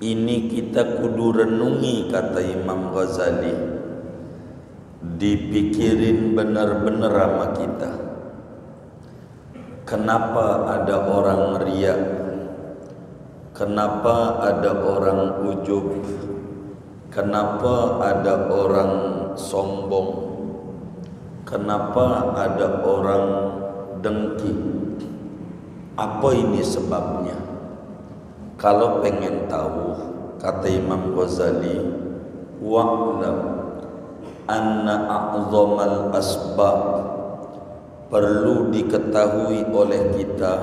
Ini kita kudu renungi, kata Imam Ghazali. Dipikirin benar-benar sama kita. Kenapa ada orang riya? Kenapa ada orang ujub? Kenapa ada orang sombong? Kenapa ada orang dengki? Apa ini sebabnya? Kalau pengen tahu, kata Imam Ghazali, wa'lam anna a'zamal asbab, perlu diketahui oleh kita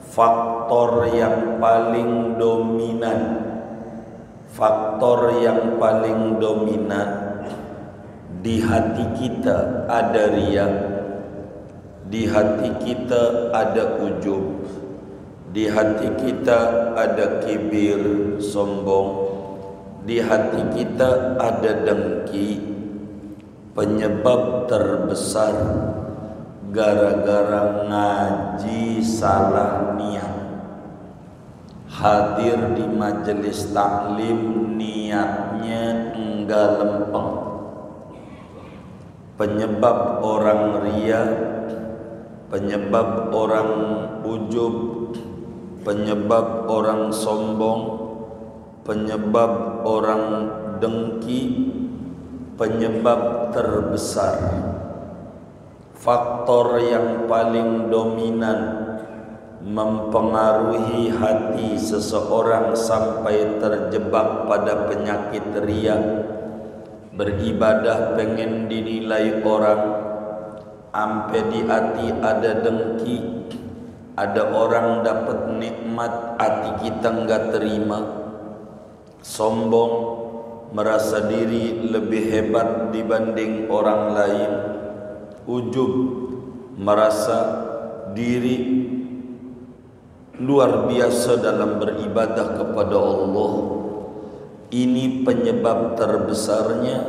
faktor yang paling dominan, faktor yang paling dominan di hati kita ada riya, di hati kita ada ujub, di hati kita ada kibir, sombong, di hati kita ada dengki. Penyebab terbesar gara-gara ngaji salah niat. Hadir di majelis taklim niatnya enggak lempeng. Penyebab orang riya, penyebab orang ujub, penyebab orang sombong, penyebab orang dengki, penyebab terbesar, faktor yang paling dominan mempengaruhi hati seseorang sampai terjebak pada penyakit riya. Beribadah pengen dinilai orang, ampe di hati ada dengki. Ada orang dapat nikmat, hati kita enggak terima. Sombong, merasa diri lebih hebat dibanding orang lain. Ujub, merasa diri luar biasa dalam beribadah kepada Allah. Ini penyebab terbesarnya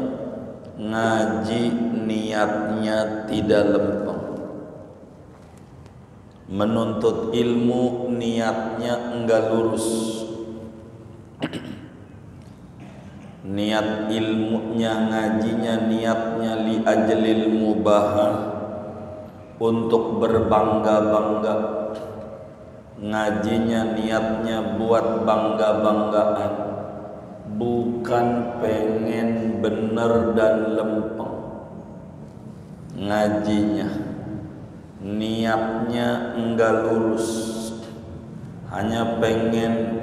ngaji niatnya tidak lempeng. Menuntut ilmu niatnya enggak lurus. Niat ilmunya, ngajinya niatnya li ajlil mubahah, untuk berbangga-bangga. Ngajinya niatnya buat bangga-banggaan, bukan pengen bener dan lempeng. Ngajinya niatnya enggak lurus, hanya pengen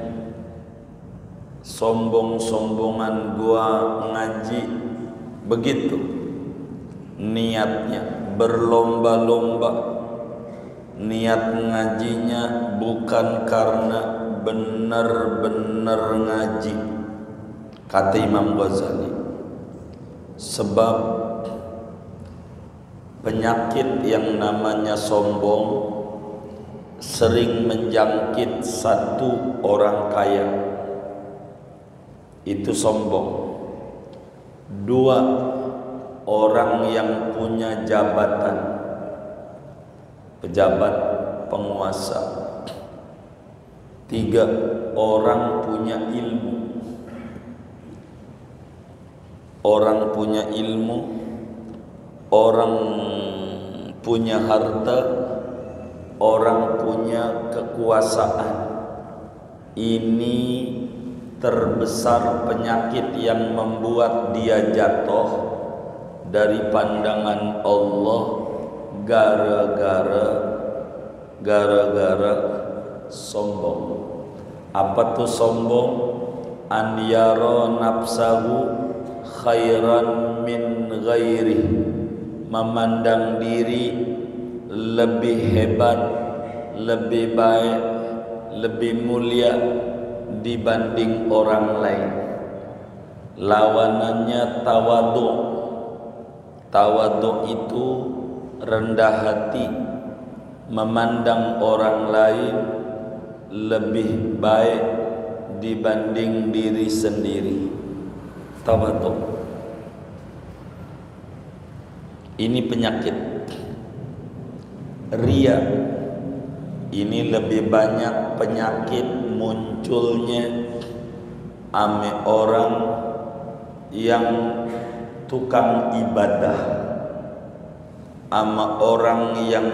sombong-sombongan gua ngaji, begitu niatnya. Berlomba-lomba, niat ngajinya bukan karena benar-benar ngaji, kata Imam Ghazali. Sebab penyakit yang namanya sombong sering menjangkit satu orang kaya, itu sombong. Dua, orang yang punya jabatan, pejabat, penguasa. Tiga, orang punya ilmu. Orang punya ilmu, orang punya harta, orang punya kekuasaan. Ini terbesar penyakit yang membuat dia jatuh dari pandangan Allah gara-gara sombong. Apa tuh sombong? An yara nafsahu khairan min ghairi, memandang diri lebih hebat, lebih baik, lebih mulia dibanding orang lain. Lawanannya tawadhu. Tawadhu itu rendah hati, memandang orang lain lebih baik dibanding diri sendiri. Tawadhu. Ini penyakit. Riya ini lebih banyak penyakit munculnya ame orang yang tukang ibadah, ama orang yang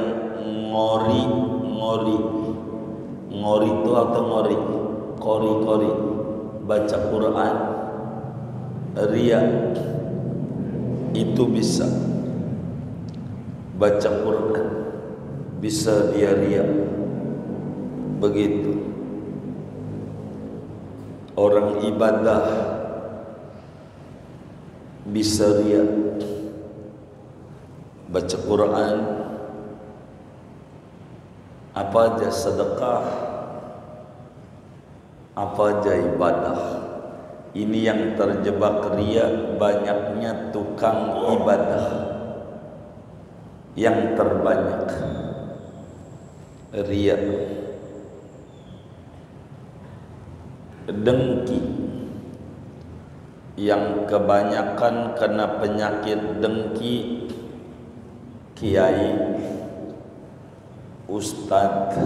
ngori itu atau kori baca Quran, ria itu bisa baca Quran, bisa dia ria. Begitu orang ibadah bisa ria, baca Quran, apa aja sedekah, apa aja ibadah. Ini yang terjebak ria, banyaknya tukang ibadah. Yang terbanyak ria. Dengki, yang kebanyakan kena penyakit dengki, kiai, ustadz,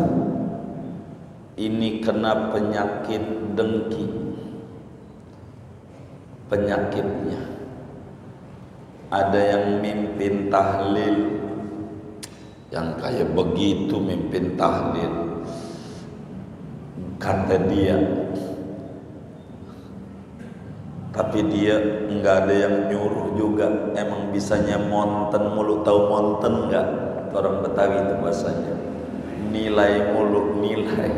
ini kena penyakit dengki. Penyakitnya ada yang mimpin tahlil, yang kayak begitu mimpin tahlil, kata dia, tapi dia enggak ada yang nyuruh juga, emang bisanya monten mulu. Tahu monten enggak? Orang Betawi itu bahasanya nilai mulu, nilai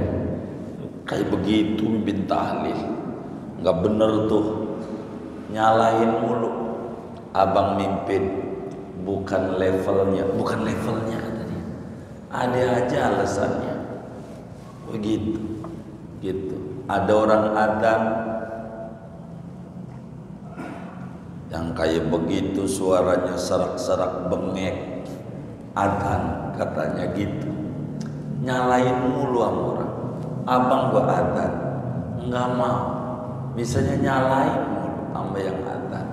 kayak begitu mimpin tahlil, enggak bener tuh, nyalain mulu. Abang mimpin bukan levelnya kata dia, ada aja alasannya begitu gitu. Ada orang adzan yang kayak begitu, suaranya serak-serak bengek, adzan katanya gitu, nyalain mulu sama orang. Abang gua adzan nggak mau, bisanya nyalain mulu sama yang adzan.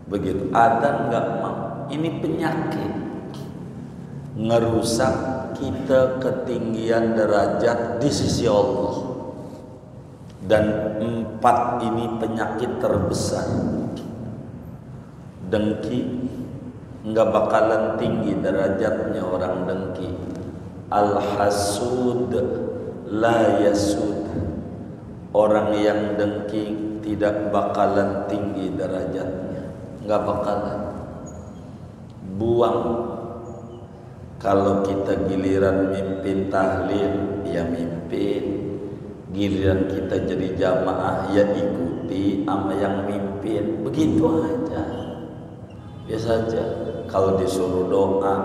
Begitu adzan nggak mau. Ini penyakit, ngerusak kita ketinggian derajat di sisi Allah. Dan 4 ini penyakit terbesar. Dengki, nggak bakalan tinggi derajatnya orang dengki. Al-hasud la yasud, orang yang dengki tidak bakalan tinggi derajatnya, nggak bakalan. Buang. Kalau kita giliran mimpin tahlil, ya mimpin. Giliran kita jadi jamaah, ya ikuti sama yang mimpin. Begitu aja. Biasa aja. Kalau disuruh doa,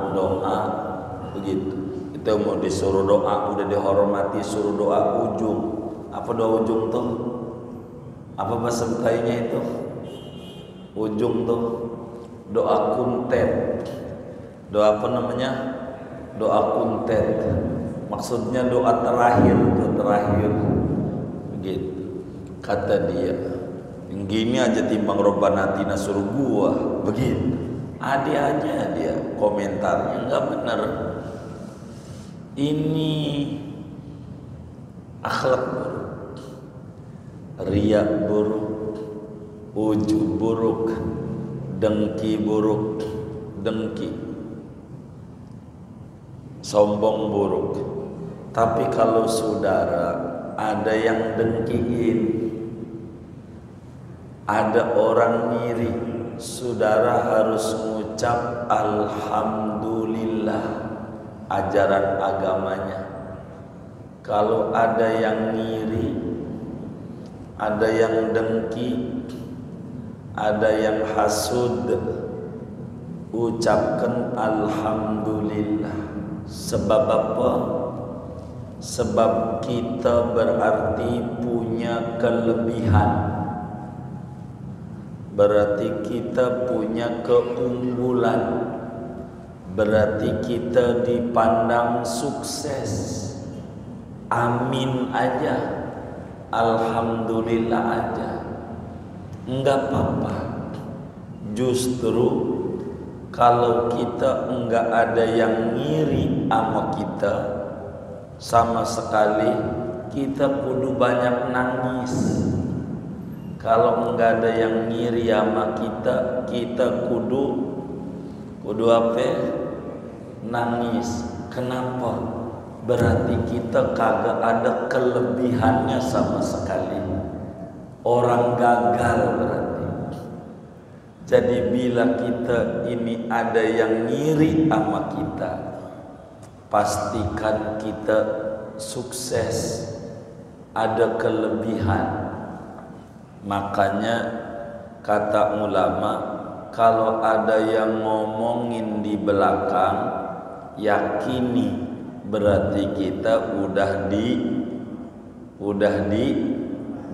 begitu. Kita mau disuruh doa, udah dihormati, suruh doa ujung. Apa doa ujung tuh? Apa bahasa Betainya itu? Ujung tuh doa kuntet. Doa apa namanya? Doa kuntet. Maksudnya doa terakhir, begitu. Kata dia, gini aja timbang Robbana atina suruh gua, begitu. Ada aja dia komentarnya, nggak benar. Ini akhlak buruk, riya buruk, ujub buruk, dengki buruk, sombong buruk. Tapi kalau saudara ada yang dengkiin, ada orang ngiri, saudara harus mengucap alhamdulillah ajaran agamanya. Kalau ada yang ngiri, ada yang dengki, ada yang hasud, ucapkan alhamdulillah. Sebab apa? Sebab kita berarti punya kelebihan, berarti kita punya keunggulan, berarti kita dipandang sukses. Amin aja, alhamdulillah aja, enggak apa-apa. Justru kalau kita enggak ada yang ngiri sama kita sama sekali, kita kudu banyak nangis. Kalau enggak ada yang ngiri sama kita, kita kudu apa? Nangis. Kenapa? Berarti kita kagak ada kelebihannya sama sekali. Orang gagal berarti. Jadi bila kita ini ada yang ngiri sama kita, pastikan kita sukses, ada kelebihan. Makanya kata ulama, kalau ada yang ngomongin di belakang, yakini berarti kita udah di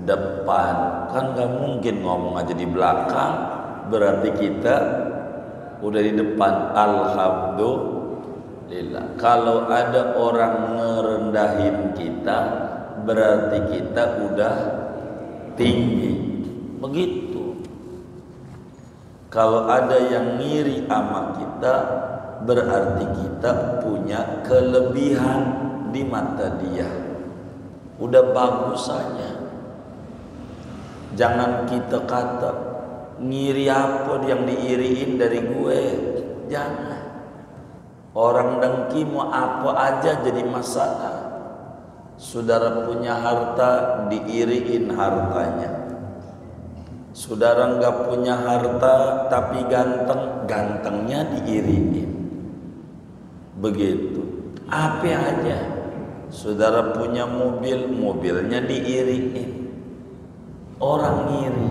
depan. Kan gak mungkin ngomong aja di belakang, berarti kita udah di depan. Alhamdulillah. Kalau ada orang ngerendahin kita, berarti kita udah tinggi. Begitu. Kalau ada yang ngiri sama kita, berarti kita punya kelebihan di mata dia. Udah bagus saja. Jangan kita kata ngiri apa yang diiriin dari gue. Jangan. Orang dengki mau apa aja jadi masalah. Saudara punya harta, diiriin hartanya. Saudara enggak punya harta tapi ganteng, gantengnya diiriin. Begitu. Apa aja. Saudara punya mobil, mobilnya diiriin. Orang ngiri.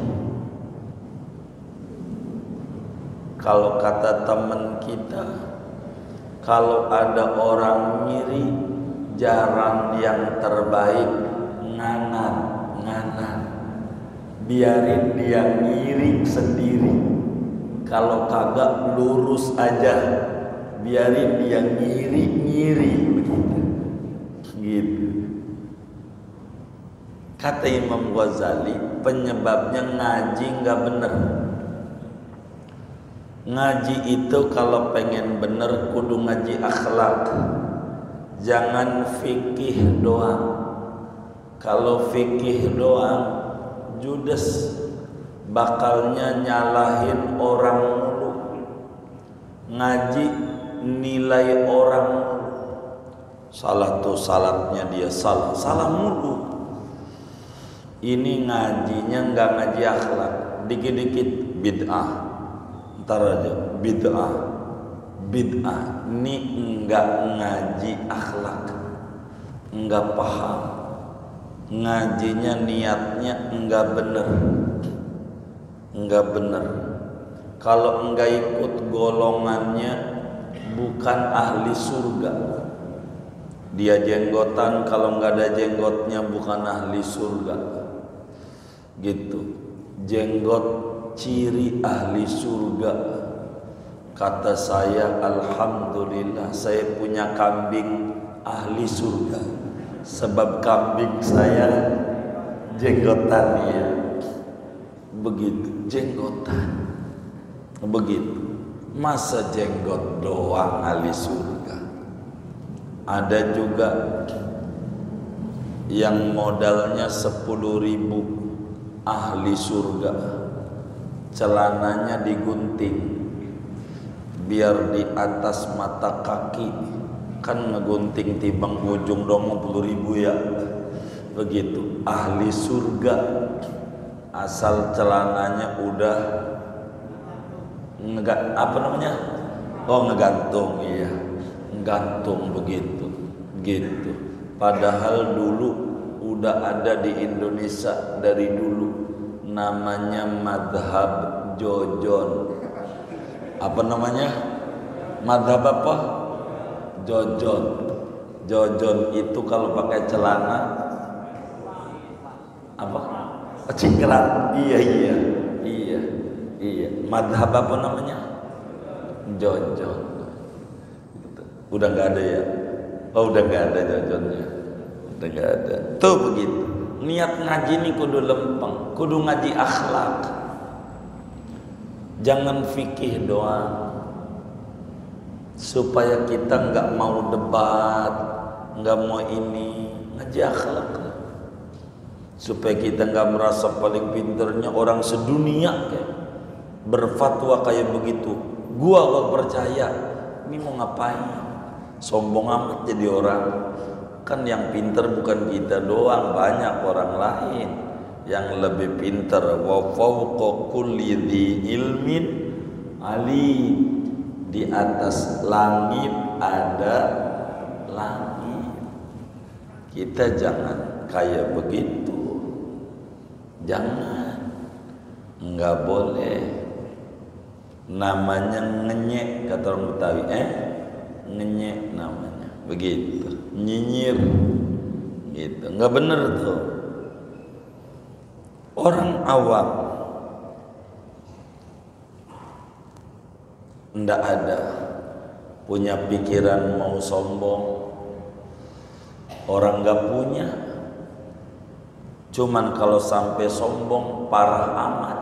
Kalau kata teman kita, kalau ada orang ngiri, jalan yang terbaik nganan. Biarin dia ngiri sendiri. Kalau kagak lurus aja, biarin dia ngiri begitu. Gitu. Kata Imam Ghazali, penyebabnya ngaji nggak bener. Ngaji itu kalau pengen bener kudu ngaji akhlak. Jangan fikih doang. Kalau fikih doang, judes, bakalnya nyalahin orang mulu. Ngaji nilai orang mulu. Salah tuh salatnya dia salah mulu. Ini ngajinya nggak ngaji akhlak, dikit-dikit bid'ah, ntar aja bid'ah. Ini enggak ngaji akhlak, enggak paham. Ngajinya niatnya enggak bener. Kalau enggak ikut golongannya, bukan ahli surga. Dia jenggotan, kalau enggak ada jenggotnya bukan ahli surga. Gitu. Jenggot ciri ahli surga. Kata saya, alhamdulillah saya punya kambing ahli surga. Sebab kambing saya jenggotan ya. Begitu, jenggotan. Begitu. Masa jenggot doang ahli surga? Ada juga yang modalnya 10.000 ahli surga. Celananya digunting biar di atas mata kaki. Kan ngegunting timbang ujung dong 10.000 ya. Begitu ahli surga, asal celananya udah ngegantung. Iya, ngegantung begitu. Gitu. Padahal dulu udah ada di Indonesia dari dulu, namanya madhab jojon. Apa namanya? Madhab apa? Jojon. Jojon itu kalau pakai celana apa? Cingkrang. Iya. Madhab apa namanya? Jojon. Udah nggak ada ya? Oh, udah nggak ada jojonnya. Udah nggak ada. Tuh begitu. Niat ngaji ini kudu lempeng, kudu ngaji akhlak. Jangan fikih doang. Supaya kita nggak mau debat, nggak mau ini, ngaji akhlak. supaya kita nggak merasa paling pinternya orang sedunia kayak berfatwa kayak begitu. Gua gak percaya. Ini mau ngapain? Sombong amat jadi orang. Kan yang pinter bukan kita doang, banyak orang lain yang lebih pinter. Wa fawqa kulli dzi ilmin alim. Di atas langit ada langit. Kita jangan kayak begitu. Jangan. Enggak boleh. Namanya ngenyek kata orang Betawi. Ngenyek namanya. Begitu. Nyinyir. Gitu. Enggak bener tuh. Orang awam ndak ada punya pikiran mau sombong. Orang nggak punya. Cuman kalau sampai sombong parah amat.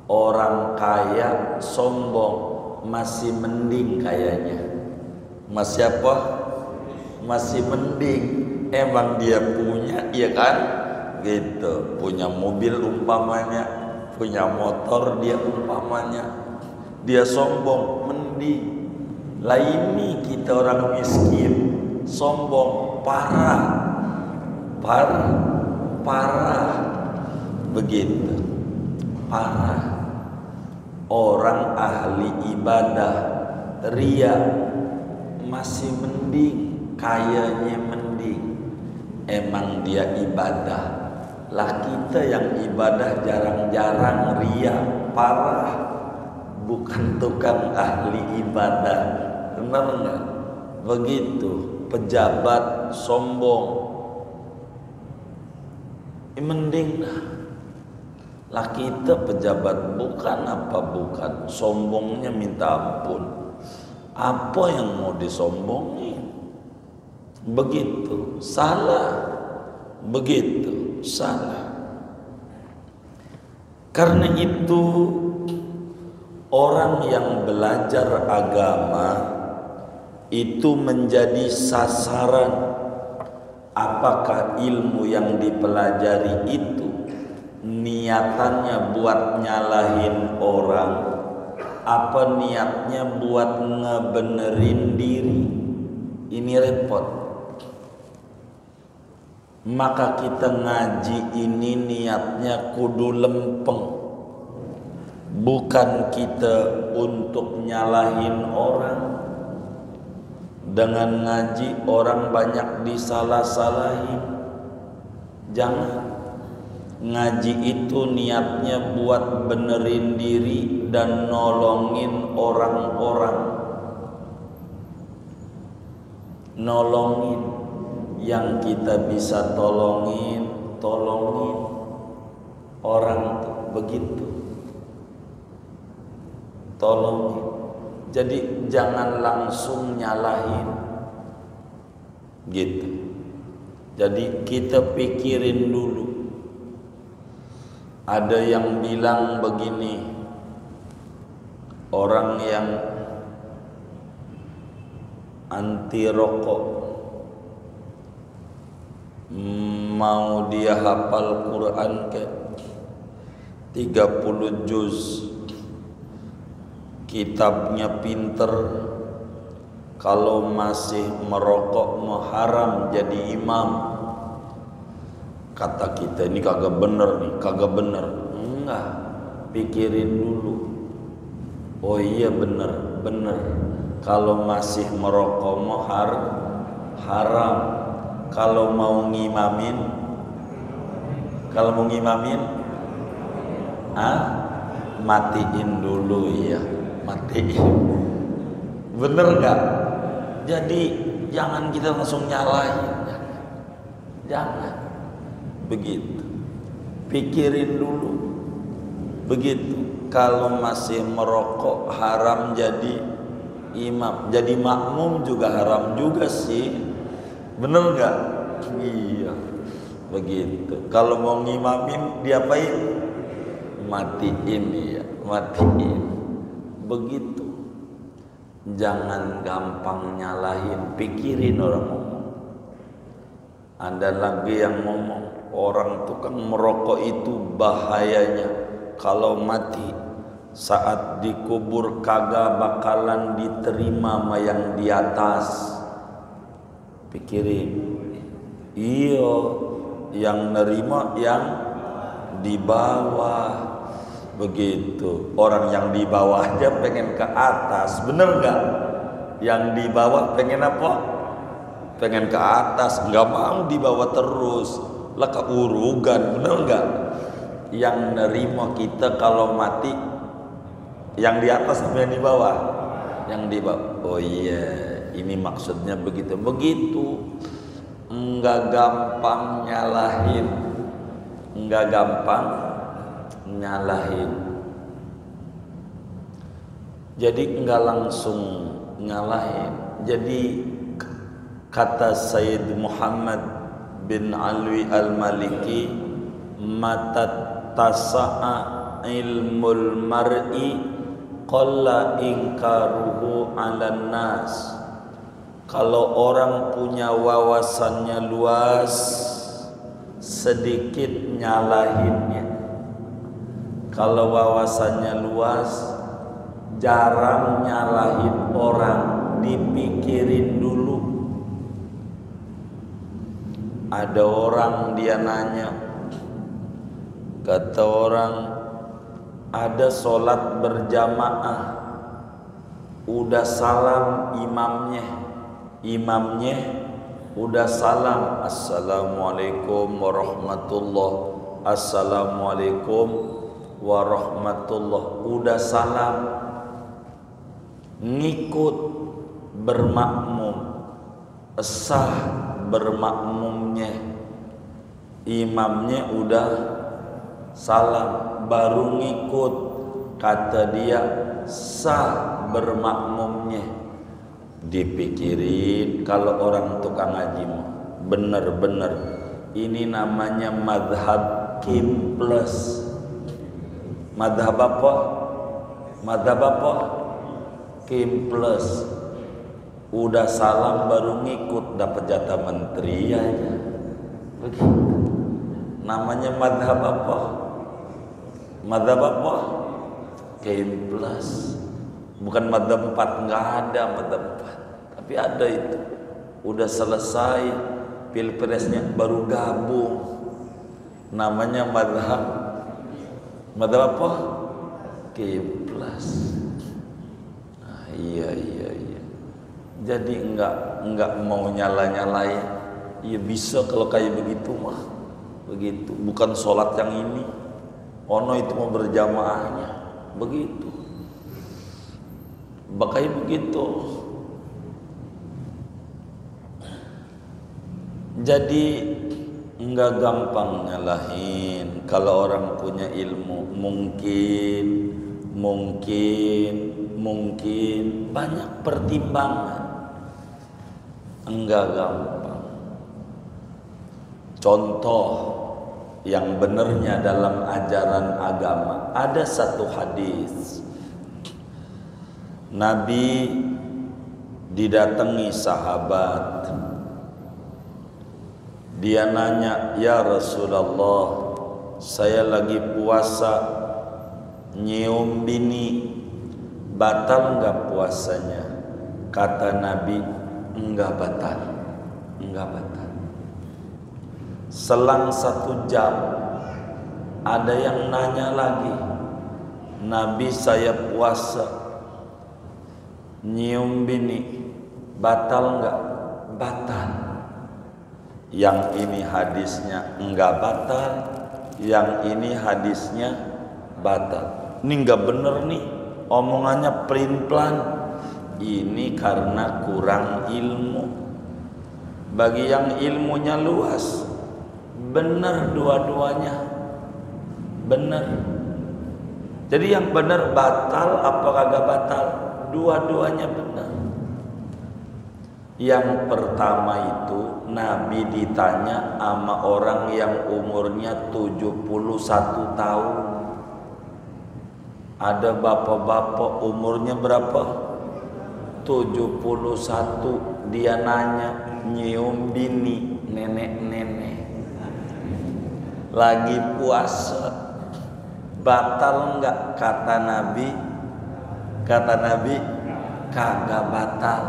Orang kaya sombong masih mending kayaknya. Masih apa? Masih mending. Emang dia punya, iya kan? Gitu. Punya mobil umpamanya, punya motor dia umpamanya. Dia sombong, mending. Lah ini kita orang miskin, sombong, parah. Begitu. Parah. Orang ahli ibadah, ria, masih mending, kayaknya mending. Emang dia ibadah. Lah kita yang ibadah jarang-jarang, ria, parah. Bukan tukang ahli ibadah. Benar enggak? Begitu. Pejabat sombong. Mending lah kita pejabat bukan apa bukan. Sombongnya minta ampun. Apa yang mau disombongin? Begitu. Salah. Begitu. Salah. Karena itu orang yang belajar agama itu menjadi sasaran. Apakah ilmu yang dipelajari itu niatannya buat nyalahin orang, apa niatnya buat ngebenerin diri? Ini repot. Maka kita ngaji ini niatnya kudu lempeng. Bukan kita untuk nyalahin orang. Dengan ngaji orang banyak disalah-salahin. Jangan. Ngaji itu niatnya buat benerin diri dan nolongin orang-orang. Nolongin yang kita bisa tolongin orang tuh begitu. Tolongin. Jadi jangan langsung nyalahin. Gitu. Jadi kita pikirin dulu. Ada yang bilang begini, orang yang anti rokok mau dia hafal Quran ke 30 juz, kitabnya pinter, kalau masih merokok haram jadi imam. Kata kita ini kagak bener nih, kagak bener. Enggak, pikirin dulu. Oh iya bener. Kalau masih merokok haram. Kalau mau ngimamin, matiin dulu ya, matiin. Bener nggak? Jadi jangan kita langsung nyalahin, jangan. Begitu, pikirin dulu. Begitu. Kalau masih merokok haram jadi imam, jadi makmum juga haram juga sih. Bener nggak? Iya. Begitu. Kalau mau ngimamin diapain? Matiin ya, matiin. Begitu. Jangan gampang nyalahin, pikirin orang ngomong. Ada lagi yang ngomong, Orang tukang merokok itu bahayanya, kalau mati saat dikubur kagak bakalan diterima sama yang di atas. Pikirin, iyo yang nerima yang di bawah. Begitu, orang yang di bawah aja pengen ke atas, bener gak? Yang di bawah pengen apa? Pengen ke atas, nggak mau di bawah terus, lah keurugan, bener nggak? Yang nerima kita kalau mati, yang di atas sama yang di bawah, yang di bawah. Oh iya, ini maksudnya begitu. Nggak gampang nyalahin, nggak gampang nyalahin. Jadi nggak langsung nyalahin. Jadi kata Sayyid Muhammad bin Alwi al-Maliki, mata tasa'a ilmul mar'i qalla inkaruhu 'alan nas. Kalau orang punya wawasannya luas, sedikit nyalahinnya. Kalau wawasannya luas, jarang nyalahin orang, dipikirin dulu. Ada orang dia nanya, kata orang, ada sholat berjamaah, udah salam imamnya udah salam, assalamualaikum warahmatullah, assalamualaikum warahmatullah, udah salam, ngikut bermakmum, sah bermakmumnya, imamnya udah salam baru ngikut, kata dia sah bermakmumnya. Dipikirin kalau orang tukang ngaji bener-bener ini namanya madhab Kim plus. Madhab apa? Madhab apa? Kim plus. Udah salam baru ngikut, dapat jatah menteri aja. Begitu. Namanya madhab apa? Madhab apa? Kim plus. Bukan madhab 4, nggak ada madhab 4. Tapi ada itu. Udah selesai pilpresnya baru gabung. Namanya madhab. Madhab apa? Kim plus. Nah, iya. Jadi enggak mau nyalain. Ya bisa kalau kayak begitu mah. Begitu. Bukan sholat yang ini. Ono itu mau berjamaahnya. Begitu. Bakal begitu. Jadi enggak gampang nyalahin. Kalau orang punya ilmu, mungkin banyak pertimbangan. Enggak gampang. Contoh yang benernya dalam ajaran agama, ada satu hadis Nabi didatangi sahabat. Dia nanya, ya Rasulullah, saya lagi puasa, nyium bini, batal enggak puasanya? Kata Nabi, enggak batal. Selang 1 jam ada yang nanya lagi, Nabi saya puasa, nyium bini, batal enggak? Batal. Yang ini hadisnya enggak batal, yang ini hadisnya batal. Ini enggak bener nih, omongannya pelin-pelan. Ini karena kurang ilmu. Bagi yang ilmunya luas, benar dua-duanya, benar. Jadi yang benar batal apa kagak batal? Dua-duanya benar. Yang pertama itu Nabi ditanya sama orang yang umurnya 71 tahun. Ada bapak-bapak umurnya berapa? 71. Dia nanya, nyium bini nenek-nenek. lagi puasa batal enggak? Kata Nabi kagak batal.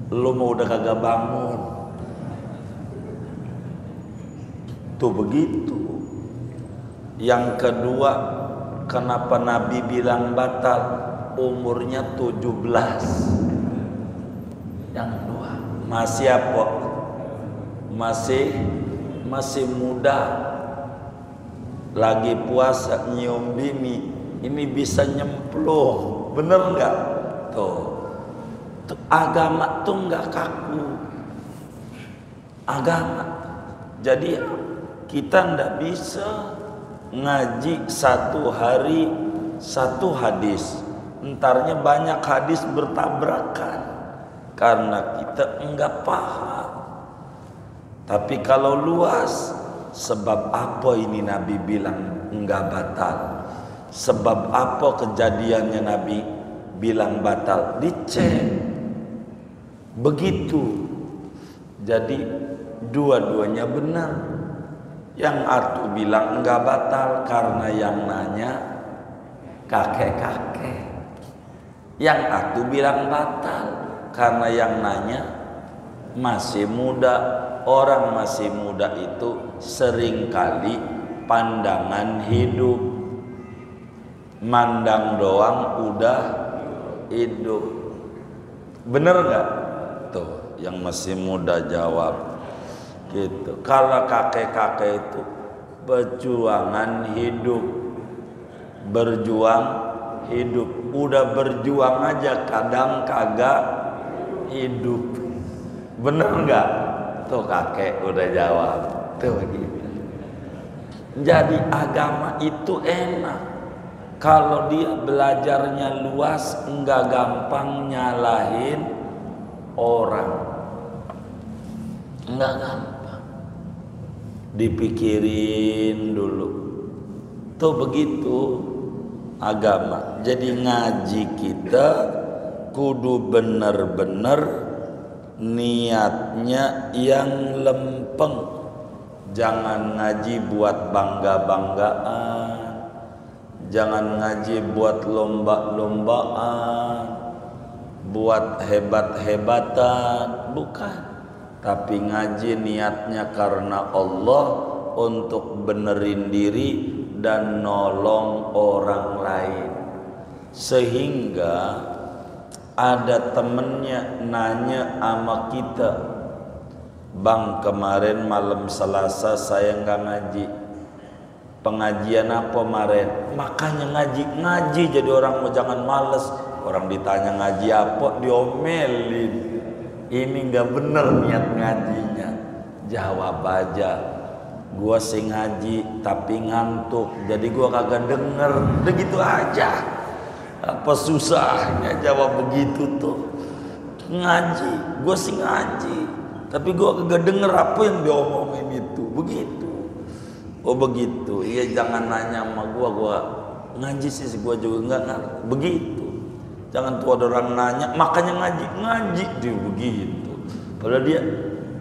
Lu mau udah kagak bangun tuh begitu. Yang kedua, kenapa Nabi bilang batal? Umurnya 17. Yang kedua, masih apa? Masih muda. Lagi puasa nyium bini, ini bisa nyemplung. Bener nggak? Tuh agama tuh nggak kaku. Agama. Jadi kita ndak bisa ngaji satu hari satu hadis, entarnya banyak hadis bertabrakan karena kita enggak paham. Tapi kalau luas, sebab apa ini Nabi bilang enggak batal? Sebab apa kejadiannya Nabi bilang batal? Dicek. Begitu. Jadi dua-duanya benar. Yang satu bilang enggak batal karena yang nanya kakek-kakek. Yang satu bilang batal karena yang nanya masih muda. Orang masih muda itu seringkali pandangan hidup, mandang doang udah hidup. Bener nggak? Tuh yang masih muda jawab gitu. Kalau kakek-kakek itu perjuangan hidup, berjuang hidup, udah berjuang aja kadang kagak hidup. Bener nggak? Tuh kakek udah jawab. Tuh begitu. Jadi agama itu enak kalau dia belajarnya luas, enggak gampang nyalahin orang, enggak gampang. Dipikirin dulu. Tuh begitu agama. Jadi ngaji kita kudu bener-bener niatnya yang lempeng. Jangan ngaji buat bangga-banggaan, jangan ngaji buat lomba-lombaan, buat hebat-hebatan, bukan. Tapi ngaji niatnya karena Allah, untuk benerin diri dan nolong orang lain. Sehingga ada temennya nanya sama kita, "Bang, kemarin malam Selasa saya nggak ngaji. Pengajian apa kemarin?" Makanya ngaji jadi orang mau jangan males. Orang ditanya ngaji apa, diomelin. Ini nggak bener niat ngajinya. Jawab aja, "Gua sih ngaji tapi ngantuk, jadi gua kagak denger." Udah gitu aja. Apa susahnya jawab begitu tuh? Ngaji, gua sih ngaji tapi gua kagak denger apa yang diomongin itu. Begitu. Oh begitu. Iya, jangan nanya sama gua ngaji sih gua juga enggak ngerti. Begitu. Jangan tuh ada orang nanya, makanya ngaji dia begitu. Padahal dia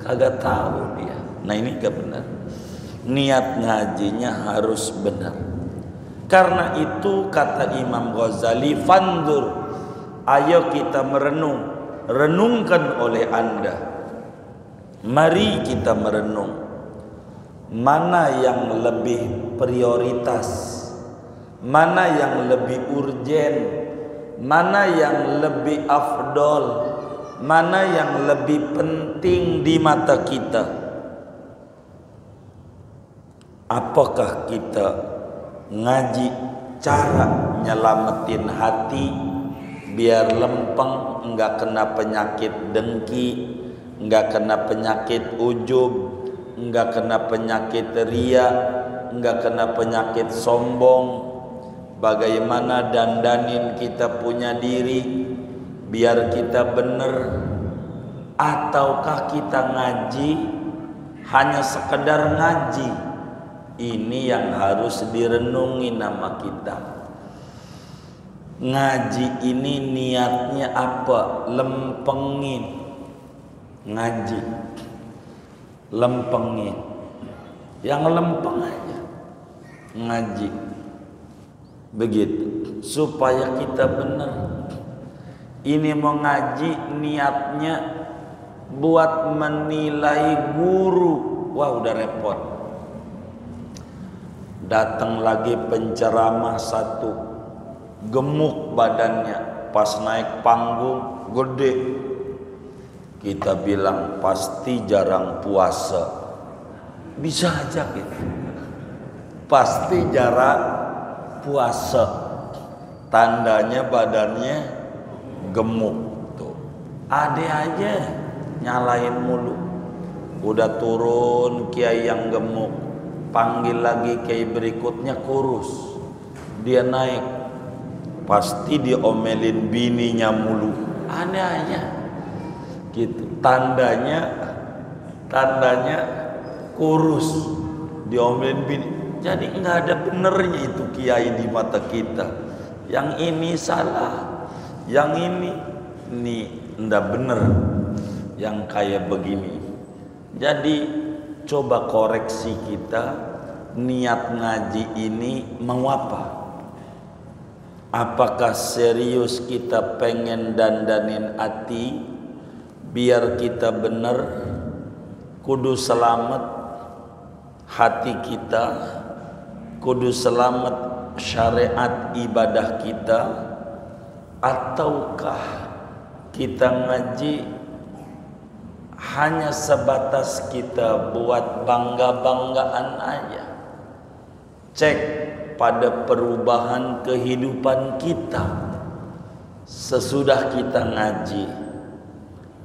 kagak tahu dia. Nah ini gak benar. Niat ngajinya harus benar. Karena itu kata Imam Ghazali, "Fandur, ayo kita merenung, renungkan oleh Anda. Mari kita merenung mana yang lebih prioritas, mana yang lebih urgen, mana yang lebih afdol, mana yang lebih penting di mata kita. Apakah kita ngaji cara nyelamatin hati biar lempeng, enggak kena penyakit dengki, enggak kena penyakit ujub, enggak kena penyakit ria, enggak kena penyakit sombong. Bagaimana dandanin kita punya diri biar kita bener, ataukah kita ngaji hanya sekedar ngaji? Ini yang harus direnungi nama kita. Ngaji ini niatnya apa? Lempengin. Ngaji lempengin. yang lempeng aja ngaji. Begitu supaya kita benar. Ini mau ngaji niatnya buat menilai guru. Wah, udah repot. Datang lagi penceramah satu, gemuk badannya, pas naik panggung gede. Kita bilang pasti jarang puasa. Bisa aja gitu. Pasti jarang puasa. Tandanya badannya gemuk tuh. Ade aja nyalain mulu. Udah turun kiai yang gemuk, panggil lagi kiai berikutnya kurus. Dia naik, pasti diomelin bininya mulu. Ade aja gitu. Tandanya kurus, diomelin bini. Jadi nggak ada benernya itu kiai di mata kita. Yang ini salah, yang ini ndak bener, yang kayak begini. Jadi coba koreksi kita, niat ngaji ini mau apa? Apakah serius kita pengen dandanin hati biar kita bener, kudu selamat hati kita, kudu selamat syariat ibadah kita, ataukah kita ngaji hanya sebatas kita buat bangga-banggaan aja? Cek pada perubahan kehidupan kita sesudah kita ngaji.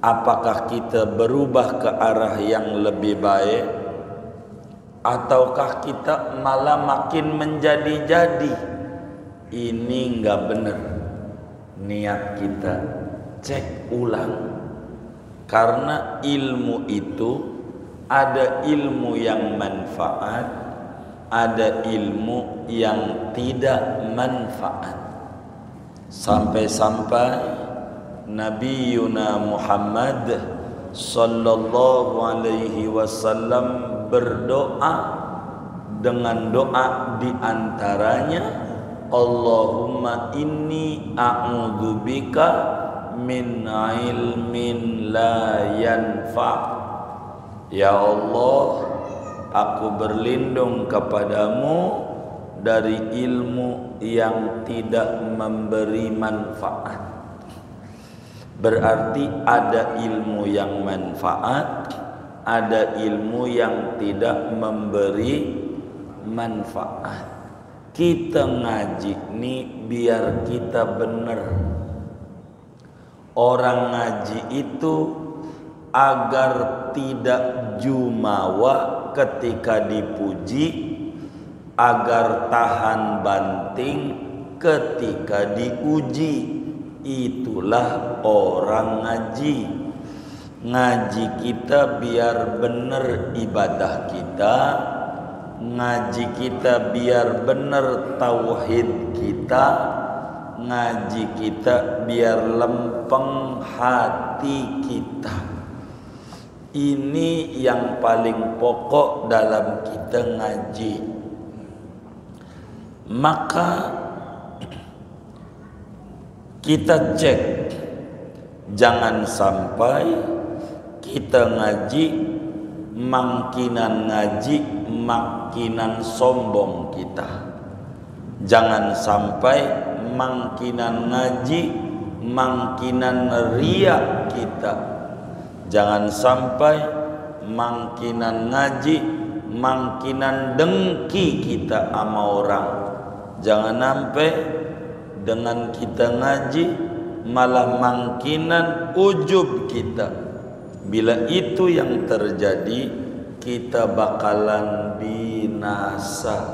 Apakah kita berubah ke arah yang lebih baik, ataukah kita malah makin menjadi-jadi? Ini enggak benar niat kita. Cek ulang. Karena ilmu itu ada ilmu yang manfaat, ada ilmu yang tidak manfaat. Sampai-sampai Nabi Yuna Muhammad sallallahu alaihi wasallam berdoa dengan doa di antaranya, Allahumma inni a'udzubika min ilmin la yanfa'. Ya Allah, aku berlindung kepadamu dari ilmu yang tidak memberi manfaat. Berarti ada ilmu yang manfaat, ada ilmu yang tidak memberi manfaat. Kita ngaji nih biar kita benar. Orang ngaji itu agar tidak jumawa ketika dipuji, agar tahan banting ketika diuji. Itulah orang ngaji. Ngaji kita biar benar ibadah kita, ngaji kita biar benar tauhid kita, ngaji kita biar lempeng hati kita. Ini yang paling pokok dalam kita ngaji. Maka kita cek, jangan sampai kita ngaji, makinan ngaji, makinan sombong kita. Jangan sampai makinan ngaji, makinan riya kita. Jangan sampai makinan ngaji, makinan dengki kita sama orang. Jangan sampai dengan kita ngaji malah makinan ujub kita. Bila itu yang terjadi, kita bakalan binasa,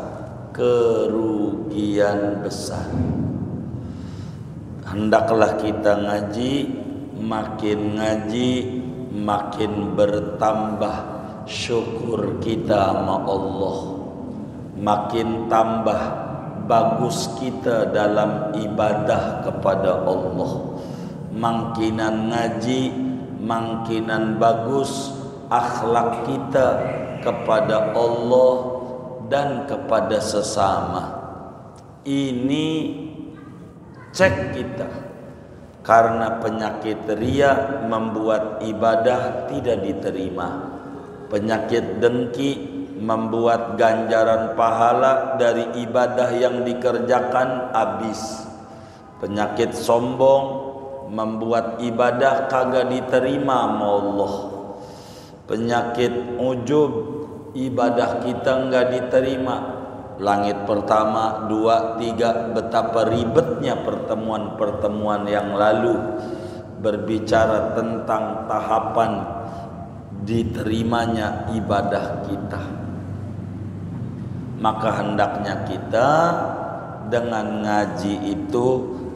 kerugian besar. Hendaklah kita ngaji, makin bertambah syukur kita sama Allah, makin tambah bagus kita dalam ibadah kepada Allah. Makinan ngaji, makinan bagus akhlak kita, kepada Allah dan kepada sesama. Ini cek kita, karena penyakit riya membuat ibadah tidak diterima. Penyakit dengki membuat ganjaran pahala dari ibadah yang dikerjakan habis. Penyakit sombong membuat ibadah kagak diterima sama Allah. Penyakit ujub, ibadah kita enggak diterima. Langit pertama, 2, 3, betapa ribetnya pertemuan-pertemuan yang lalu berbicara tentang tahapan diterimanya ibadah kita. Maka hendaknya kita dengan ngaji itu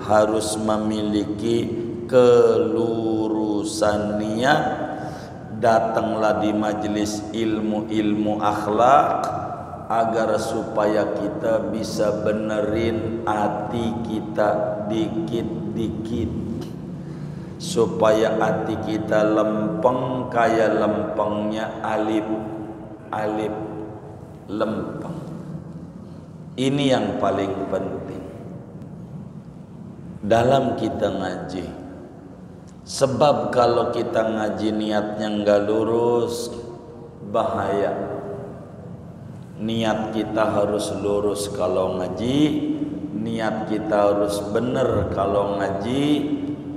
harus memiliki kelurusan niat. Datanglah di majelis ilmu akhlak agar supaya kita bisa benerin hati kita dikit-dikit, supaya hati kita lempeng kayak lempengnya alif lempeng. Ini yang paling penting dalam kita ngaji. Sebab kalau kita ngaji niatnya enggak lurus, bahaya. Niat kita harus lurus kalau ngaji, niat kita harus benar kalau ngaji,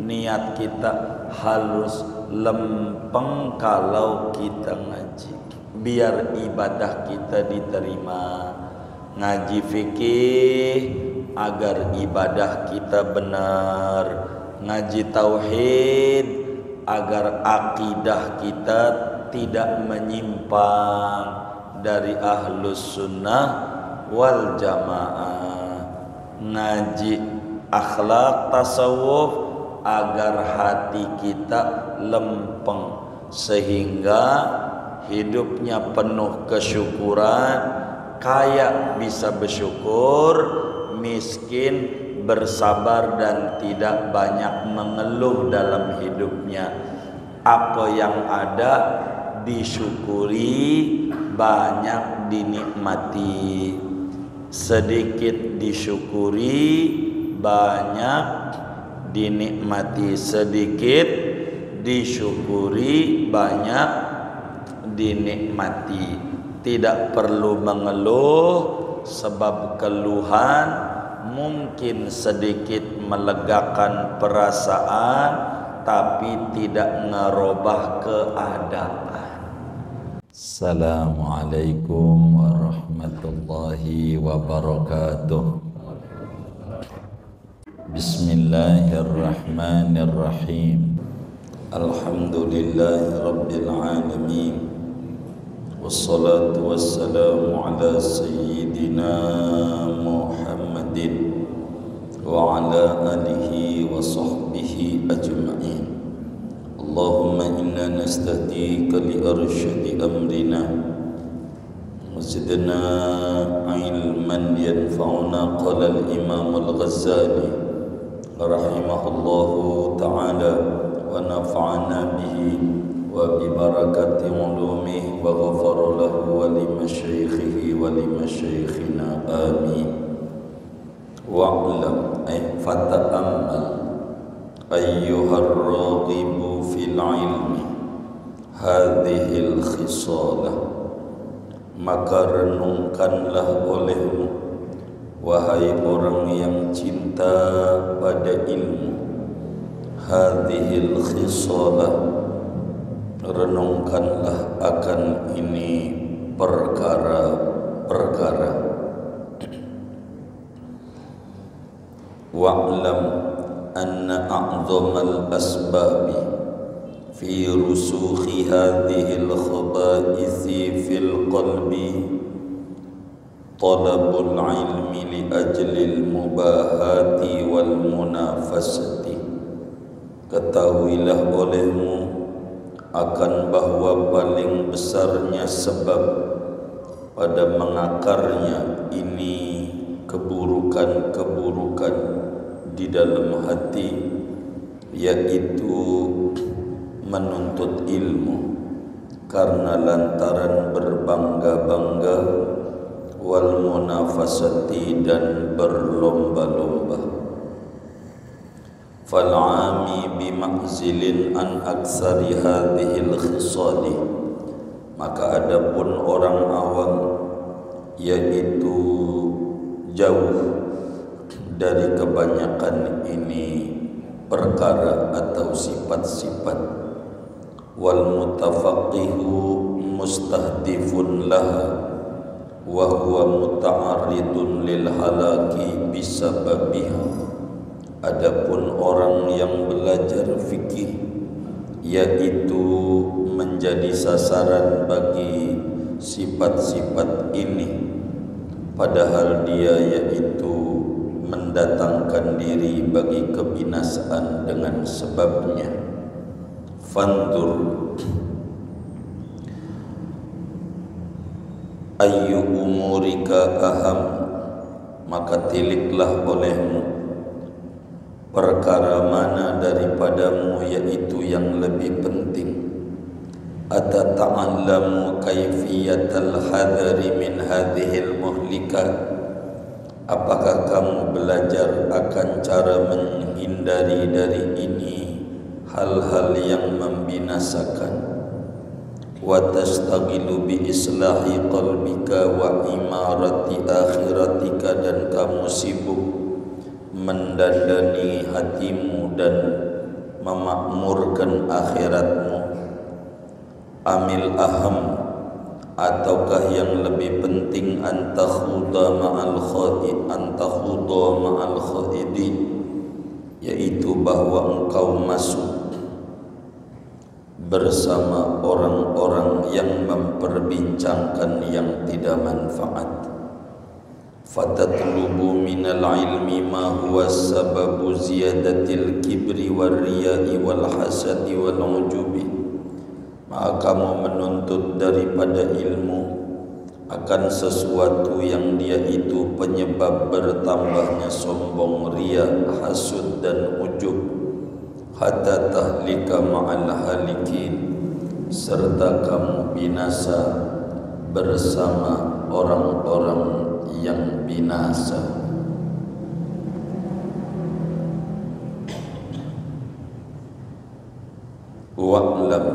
niat kita harus lempeng kalau kita ngaji, biar ibadah kita diterima. Ngaji fikih agar ibadah kita benar, ngaji tauhid agar akidah kita tidak menyimpang dari ahlus sunnah wal jamaah, ngaji akhlak tasawuf agar hati kita lempeng sehingga hidupnya penuh kesyukuran. Kaya bisa bersyukur, miskin bersabar dan tidak banyak mengeluh dalam hidupnya. Apa yang ada disyukuri, banyak dinikmati. Sedikit disyukuri, banyak dinikmati. Sedikit disyukuri, banyak dinikmati. Tidak perlu mengeluh, sebab keluhan mungkin sedikit melegakan perasaan tapi tidak ngerubah keadaan. Assalamualaikum warahmatullahi wabarakatuh. Bismillahirrahmanirrahim. Alhamdulillahi rabbil alamin. Wassalatu wassalamu ala sayyidina Muhammadin wa ala alihi wa sahbihi ajma'in. Allahumma inna nastahdika li arsyadi amrina wazidna ilman yanfa'una. Qala al-imam al-Ghazali rahimahullahu ta'ala wa nafa'ana bihi wa bi barakati ulumihi wa ghafara lahu wa li masyaikhihi wa li masyaikhina amin. Wa'lam ay fata'ammal ayyuhar raghibu fil ilmi hadhil khisalah, maka renungkanlah olehmu wahai orang yang cinta pada ilmu. Hadhil khisalah, renungkanlah akan ini perkara-perkara. Wa'lam anna a'zamal asbabi fi rusukhi hadhil khaba'isi fil qalbi talabul ilmi li ajlil mubahati wal munafasati. Ketahuilah olehmu akan bahwa paling besarnya sebab pada mengakarnya ini keburukan-keburukan di dalam hati, yaitu menuntut ilmu. karena lantaran berbangga-bangga, wal munafasati dan berlomba-lomba. Fal'ami bima'zilin an aksari hadhil khisali, maka adapun orang awam yaitu jauh dari kebanyakan ini perkara atau sifat-sifat. Wal mutafaqihu mustahdifun laha wa huwa muta'arridun lil halaki bisababiha. Adapun orang yang belajar fikih yaitu menjadi sasaran bagi sifat-sifat ini, padahal dia yaitu mendatangkan diri bagi kebinasaan dengan sebabnya. Fandur ayyu umurika aham, maka tiliklah olehmu perkara mana daripadamu yaitu yang lebih penting. Atata'allamu kaifiyatal hadari min hadhil muhlikat, apakah kamu belajar akan cara menghindari dari ini hal-hal yang membinasakan. Wa tastaghilu bi islahi qalbika wa imarati akhiratika, dan kamu sibuk mendandani hatimu dan memakmurkan akhiratmu. Amil aham, ataukah yang lebih penting antakhuda ma'al khaidin, yaitu bahwa engkau masuk bersama orang-orang yang memperbincangkan yang tidak manfaat. Fatatlubu minal ilmi ma huwa sababu ziyadatil kibri wal riya'i wal hasadi wal ujubi, maka kamu menuntut daripada ilmu akan sesuatu yang dia itu penyebab bertambahnya sombong, riya, hasud dan ujub. Hatta tahlika ma'al halikin, serta kamu binasa bersama orang-orang yang binasa. Wa'lam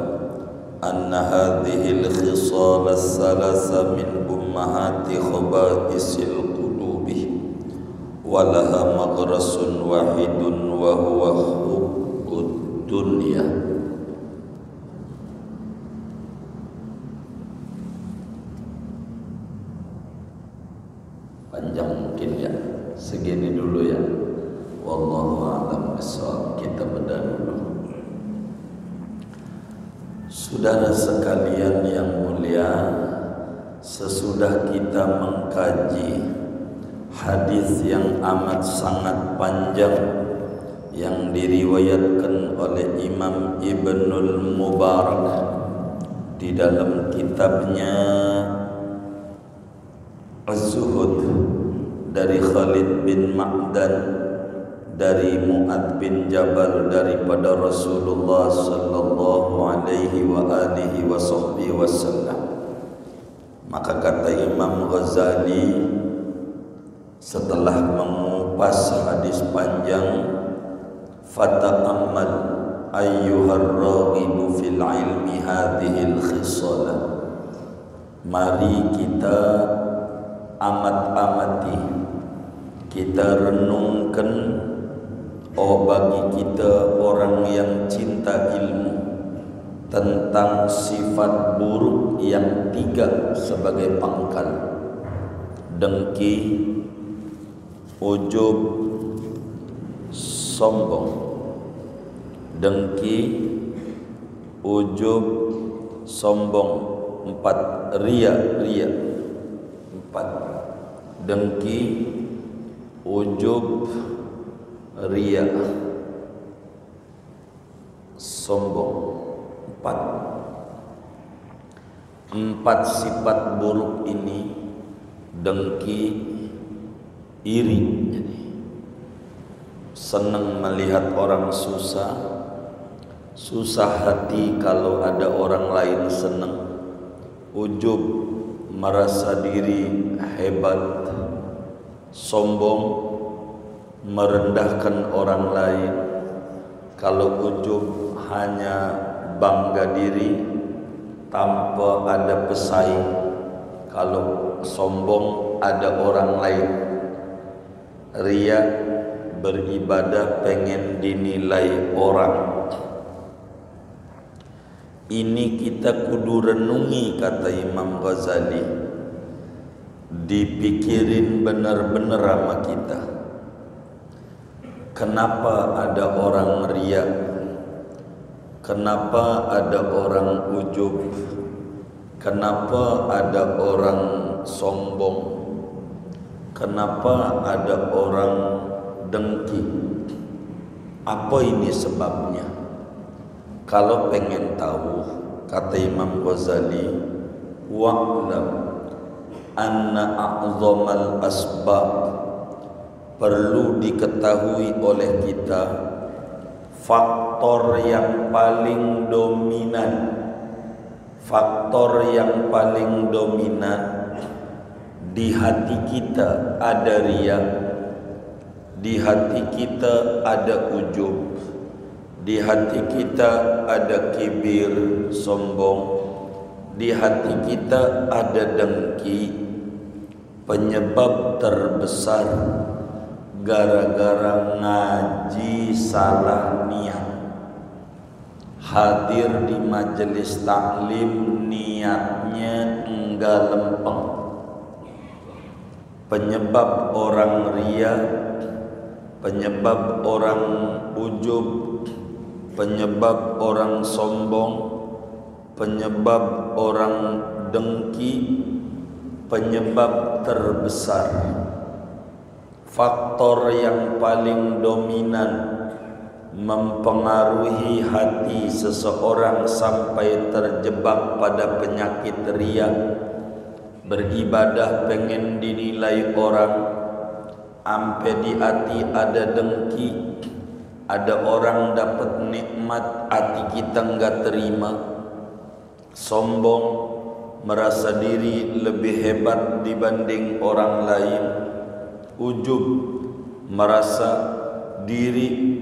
anna hadhil khisal as-salasa min ummahati khaba'isil qulubi wa laha maghrasun wahidun wa huwa hubbud dunya. Panjang mungkin ya, segini dulu ya. Wallahu a'lam bishawab. Kita bedah dulu. Saudara sekalian yang mulia, sesudah kita mengkaji hadis yang amat sangat panjang yang diriwayatkan oleh Imam Ibnul Mubarak di dalam kitabnya Az-Zuhud, dari Khalid bin Ma'dan, dari Mu'ad bin Jabal, daripada Rasulullah sallallahu alaihi wa alihi wa sahbihi wasallam. Maka kata Imam Ghazali setelah mengupas hadis panjang, fata'ammal ayyuhar raghibu fil ilmi hadhil khisalah, mari kita amat-amati, kita renungkan, oh bagi kita orang yang cinta ilmu, tentang sifat buruk yang tiga sebagai pangkal: dengki, ujub, sombong. Dengki, ujub, sombong. 4. Riya. 4. Dengki, ujub, riya, sombong. 4 sifat buruk ini, dengki, iri, senang melihat orang susah, susah hati kalau ada orang lain senang, ujub, merasa diri hebat, sombong, merendahkan orang lain. Kalau ujub hanya bangga diri tanpa ada pesaing, kalau sombong ada orang lain. Ria, beribadah pengen dinilai orang. Ini kita kudu renungi, kata Imam Ghazali. Dipikirin benar-benar sama kita. Kenapa ada orang ria? Kenapa ada orang ujub? Kenapa ada orang sombong? Kenapa ada orang dengki? Apa ini sebabnya? Kalau pengen tahu, kata Imam Ghazali, wa'lam anna a'zamal asbab, perlu diketahui oleh kita faktor yang paling dominan, faktor yang paling dominan di hati kita ada riya, di hati kita ada ujub, di hati kita ada kibir, sombong, di hati kita ada dengki. Penyebab terbesar gara-gara ngaji salah niat. Hadir di majelis taklim niatnya enggak lempeng. Penyebab orang ria, penyebab orang ujub, penyebab orang sombong, penyebab orang dengki, penyebab terbesar, faktor yang paling dominan mempengaruhi hati seseorang sampai terjebak pada penyakit ria, beribadah pengen dinilai orang, sampai di hati ada dengki, ada orang dapat nikmat hati kita enggak terima, sombong, merasa diri lebih hebat dibanding orang lain, ujub, merasa diri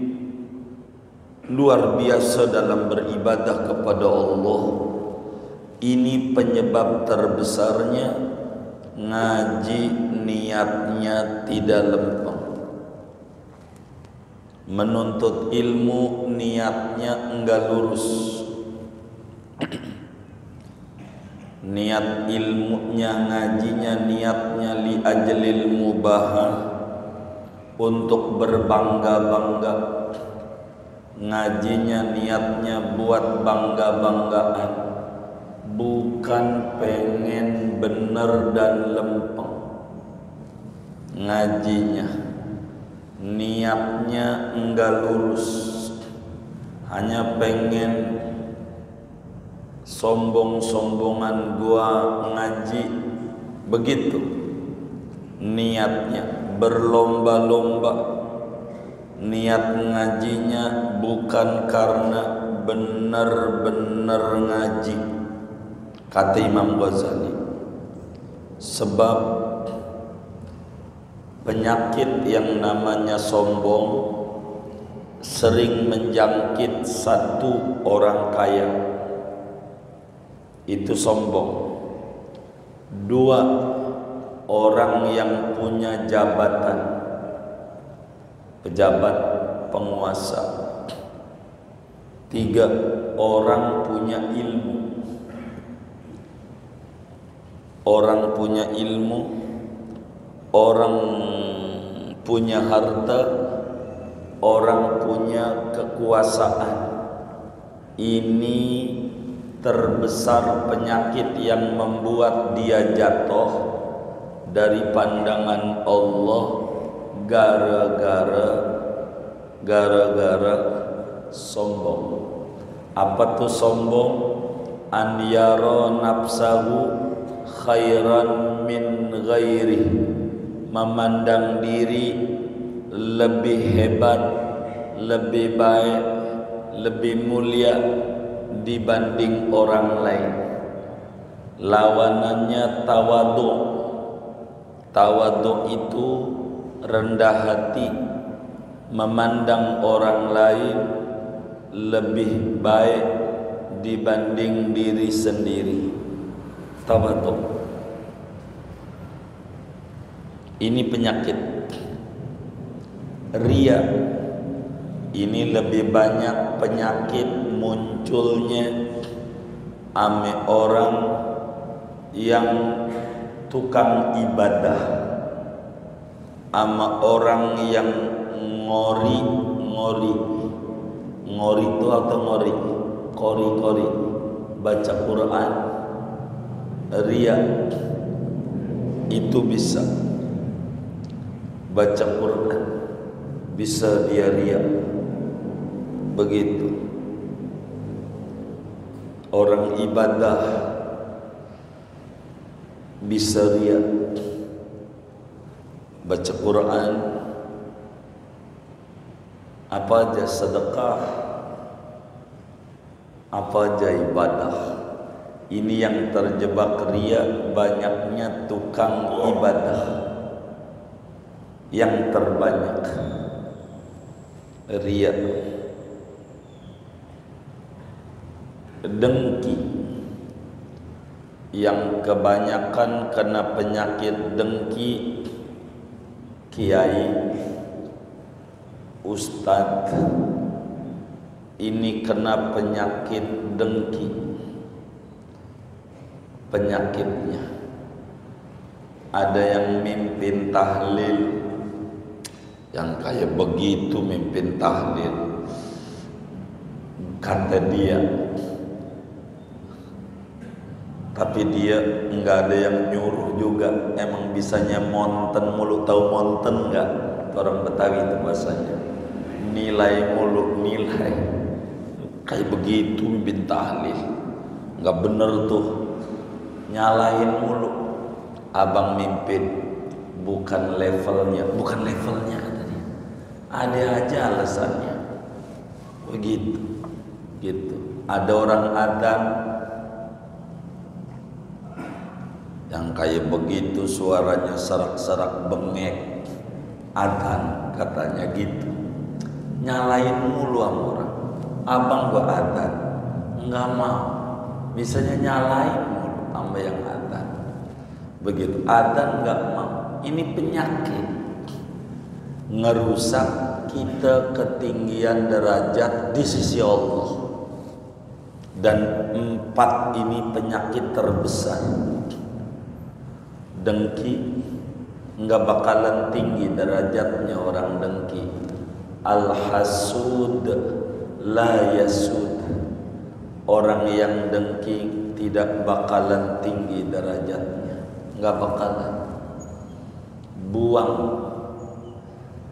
luar biasa dalam beribadah kepada Allah. Ini penyebab terbesarnya ngaji niatnya tidak lempeng. Menuntut ilmu niatnya enggak lurus. Niat ilmunya, ngajinya niatnya li ajlil mubahah, untuk berbangga-bangga. Ngajinya niatnya buat bangga-banggaan, bukan pengen bener dan lempeng. Ngajinya niatnya enggak lurus, hanya pengen sombong-sombongan gua ngaji, begitu niatnya, berlomba-lomba. Niat ngajinya bukan karena benar-benar ngaji, kata Imam Ghazali. Sebab penyakit yang namanya sombong sering menjangkit satu orang kaya, itu sombong. Dua, orang yang punya jabatan, pejabat, penguasa. Tiga, orang punya ilmu. Orang punya ilmu, orang punya harta, orang punya kekuasaan. Ini terbesar penyakit yang membuat dia jatuh dari pandangan Allah gara-gara sombong. Apa tuh sombong? An yara nafsahu khairan min ghairi, memandang diri lebih hebat, lebih baik lebih mulia dibanding orang lain. Lawanannya tawadhu. Tawadhu itu rendah hati, memandang orang lain lebih baik dibanding diri sendiri. Tawadhu ini penyakit. Riya ini lebih banyak penyakit munculnya ame orang yang tukang ibadah, ama orang yang ngori itu atau kori baca Quran. Riya itu bisa baca Quran, bisa dia riya. Begitu orang ibadah bisa riya, baca Quran, apa aja sedekah, apa aja ibadah. Ini yang terjebak riya, banyaknya tukang ibadah. Yang terbanyak riya. Dengki, yang kebanyakan kena penyakit dengki, kiai, ustadz, ini kena penyakit dengki. Penyakitnya ada yang mimpin tahlil, yang kayak begitu mimpin tahlil, kata dia, tapi dia nggak ada yang nyuruh juga. Emang bisanya monten mulu. Tahu monten nggak? Orang Betawi itu bahasanya. Nilai mulu, nilai. Kayak begitu mimpin tahlil, nggak bener tuh. Nyalain mulu. Abang mimpin, bukan levelnya kata dia. Ada aja alasannya. Begitu, gitu. Ada orang adzan yang kayak begitu, suaranya serak-serak bengek, adzan katanya gitu. Nyalain mulu sama orang. Abang gua adzan, nggak mau. Misalnya nyalain mulu sama yang adzan. Begitu adzan nggak mau. Ini penyakit, ngerusak kita ketinggian derajat di sisi Allah. Dan 4 ini penyakit terbesar. Dengki, nggak bakalan tinggi derajatnya orang dengki. Al-hasud la yasud, orang yang dengki tidak bakalan tinggi derajatnya, nggak bakalan. Buang.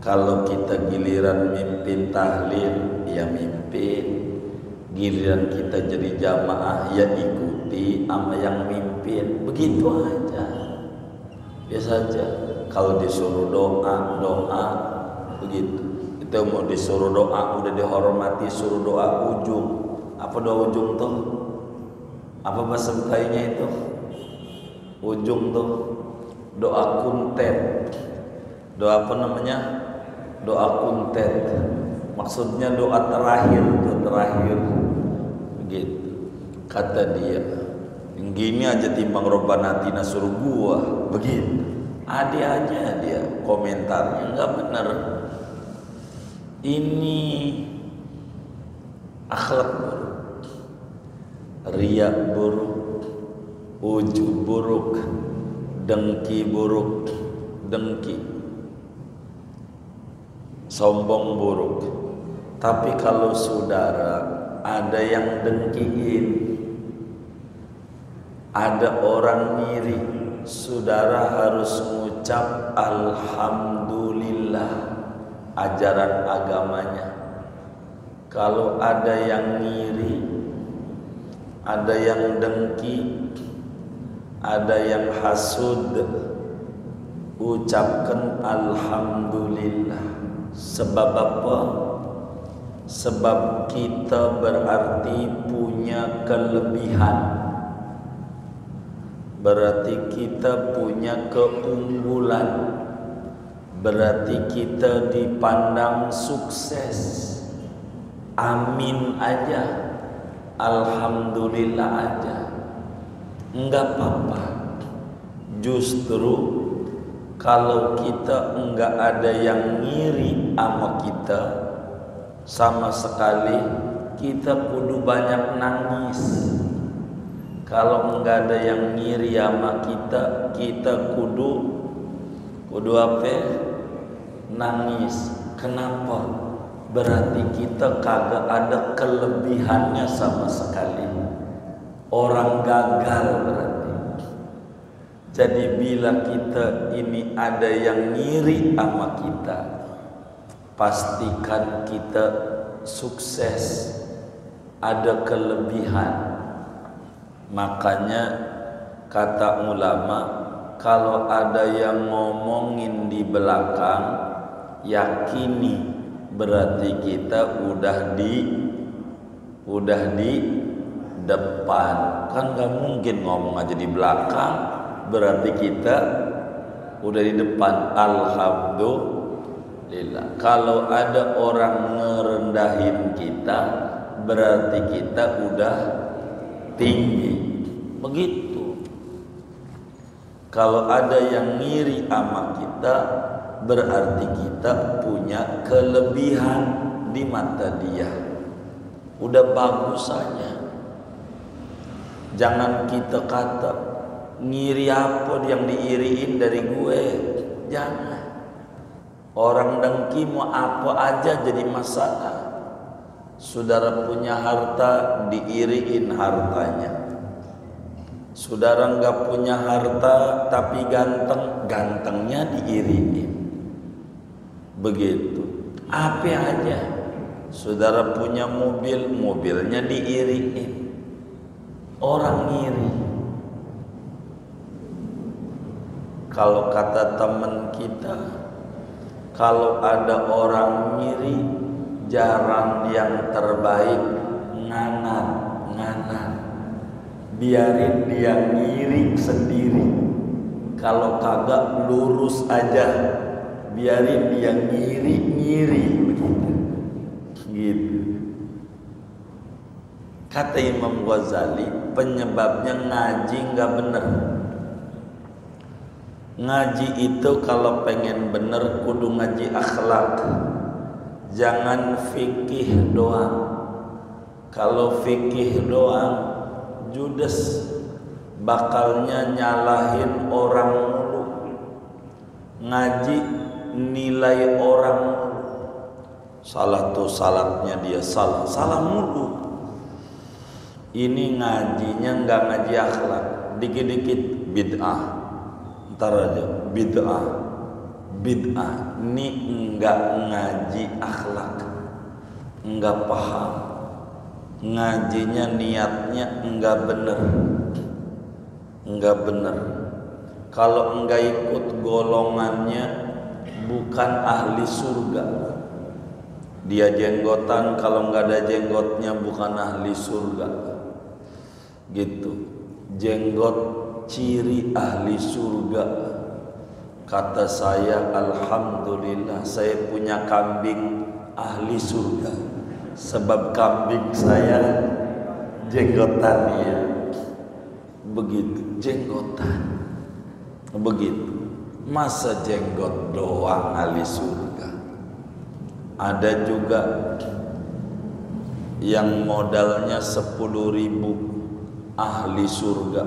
Kalau kita giliran mimpin tahlil, ya mimpin. Giliran kita jadi jamaah, ya ikuti sama yang mimpin. Begitu aja. Biasa aja. Kalau disuruh doa, begitu. Kita mau disuruh doa, udah dihormati, suruh doa ujung. Apa doa ujung tuh? Apa bahasa Betainya itu? Ujung tuh doa kuntet. Doa apa namanya? Doa kuntet. Maksudnya doa terakhir tuh, terakhir. Begitu. Kata dia, gini aja timbang Robbana atina suruh gua. Begitu. Ada aja dia komentarnya, nggak benar. Ini akhlak buruk, riya buruk, ujub buruk, dengki buruk, sombong buruk. Tapi kalau saudara ada yang dengkiin, ada orang ngiri, saudara harus mengucap alhamdulillah ajaran agamanya. Kalau ada yang ngiri, ada yang dengki, ada yang hasud, ucapkan alhamdulillah. Sebab apa? sebab kita berarti punya kelebihan, berarti kita punya keunggulan, berarti kita dipandang sukses. Amin aja, alhamdulillah aja, enggak apa-apa. Justru kalau kita enggak ada yang ngiri sama kita, sama sekali kita kudu banyak nangis. Kalau enggak ada yang ngiri sama kita, kita kudu apa? Nangis. Kenapa? Berarti kita kagak ada kelebihannya sama sekali. Orang gagal berarti. Jadi bila kita ini ada yang ngiri sama kita, pastikan kita sukses, ada kelebihan. Makanya kata ulama, kalau ada yang ngomongin di belakang, yakini berarti kita udah di depan. Kan gak mungkin ngomong aja di belakang, berarti kita udah di depan. Alhamdulillah. Kalau ada orang ngerendahin kita, berarti kita udah tinggi. Begitu. Kalau ada yang ngiri sama kita, berarti kita punya kelebihan di mata dia. Udah bagus saja. Jangan kita kata ngiri apa yang diiriin dari gue. Jangan. Orang dengki mau apa aja jadi masalah. Saudara punya harta, diiriin hartanya. Saudara nggak punya harta tapi ganteng, gantengnya diiriin. Begitu. Apa aja. Saudara punya mobil, mobilnya diiriin. Orang ngiri. Kalau kata teman kita, kalau ada orang ngiri, jarang yang terbaik, nganan. Biarin dia ngiri sendiri. Kalau kagak lurus aja, biarin dia ngiri gitu. Kata Imam Ghazali, penyebabnya ngaji nggak bener. Ngaji itu kalau pengen bener kudu ngaji akhlak. Jangan fikih doang. Kalau fikih doang, judes, bakalnya nyalahin orang mulu. Ngaji nilai orang mulu. Salah tuh salatnya dia salah mulu. Ini ngajinya nggak ngaji akhlak, dikit-dikit bid'ah, ntar aja bid'ah. Ini nggak ngaji akhlak, nggak paham. Ngajinya niatnya nggak bener. Kalau nggak ikut golongannya, bukan ahli surga. Dia jenggotan, kalau nggak ada jenggotnya bukan ahli surga. Gitu. Jenggot ciri ahli surga. Kata saya, alhamdulillah saya punya kambing ahli surga. Sebab kambing saya jenggotan ya. Begitu, jenggotan. Begitu. Masa jenggot doang ahli surga? Ada juga yang modalnya 10.000 ahli surga,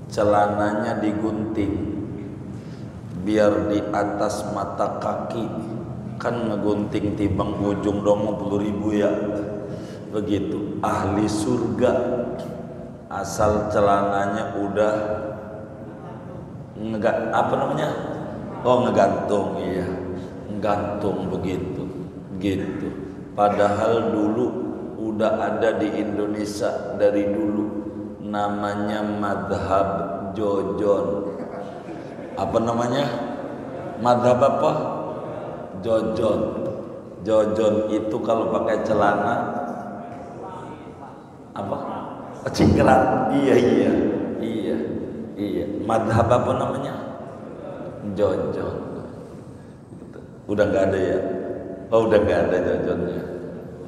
celananya digunting biar di atas mata kaki. Kan ngegunting timbang ujung dong 10.000 ya. Begitu ahli surga, asal celananya udah ngegantung. Iya, gantung begitu. Padahal dulu udah ada di Indonesia dari dulu, namanya madhab jojon. Apa namanya? Madhab apa? Jojon. Jojon itu kalau pakai celana apa? Cingkrang. Iya. Madhab apa namanya? Jojon. Udah nggak ada ya? Oh, udah nggak ada jojonnya.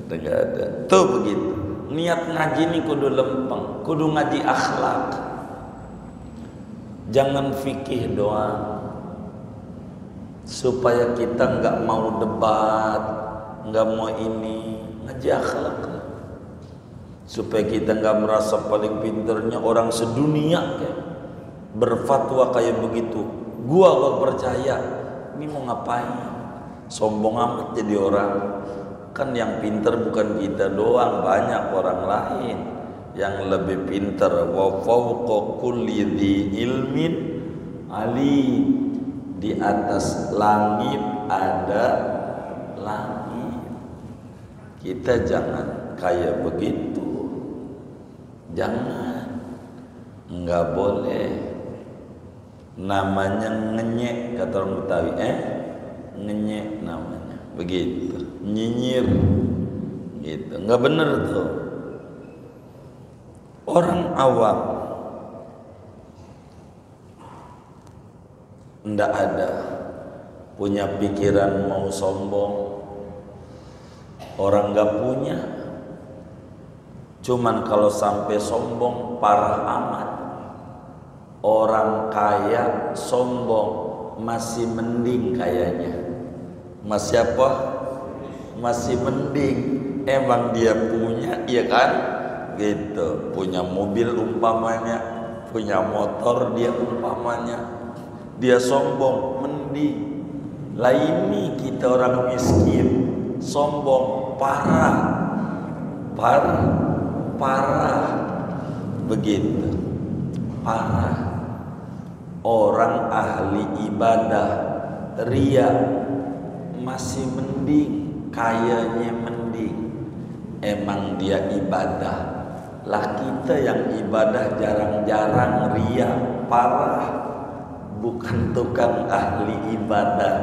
Udah nggak ada. Tuh begitu. Niat ngaji ini kudu lempeng, kudu ngaji akhlak. Jangan fikih doang. Supaya kita nggak mau debat, nggak mau ini, ngaji akhlak. Supaya kita nggak merasa paling pinternya orang sedunia kayak berfatwa kayak begitu. Gua gak percaya. Ini mau ngapain? Sombong amat jadi orang. Kan yang pinter bukan kita doang, banyak orang lain yang lebih pinter. Wa fawqa kulli dzi ilmin alim. Di atas langit ada langit. Kita jangan kayak begitu. Jangan. Enggak boleh. Namanya ngenyek kata orang Betawi. Ngenyek namanya. Begitu. Nyinyir. Gitu. Enggak bener tuh. Orang awam ndak ada punya pikiran mau sombong. Orang nggak punya. Cuman kalau sampai sombong parah amat. Orang kaya sombong masih mending kayaknya. Masih apa? Masih mending. Emang dia punya, iya kan? Gitu. Punya mobil umpamanya, punya motor dia umpamanya. Dia sombong, mending. Lah ini kita orang miskin, sombong, parah. Begitu. Parah. Orang ahli ibadah, ria, masih mending, kayanya mending. Emang dia ibadah. Lah kita yang ibadah jarang-jarang, ria, parah. Bukan tukang ahli ibadah.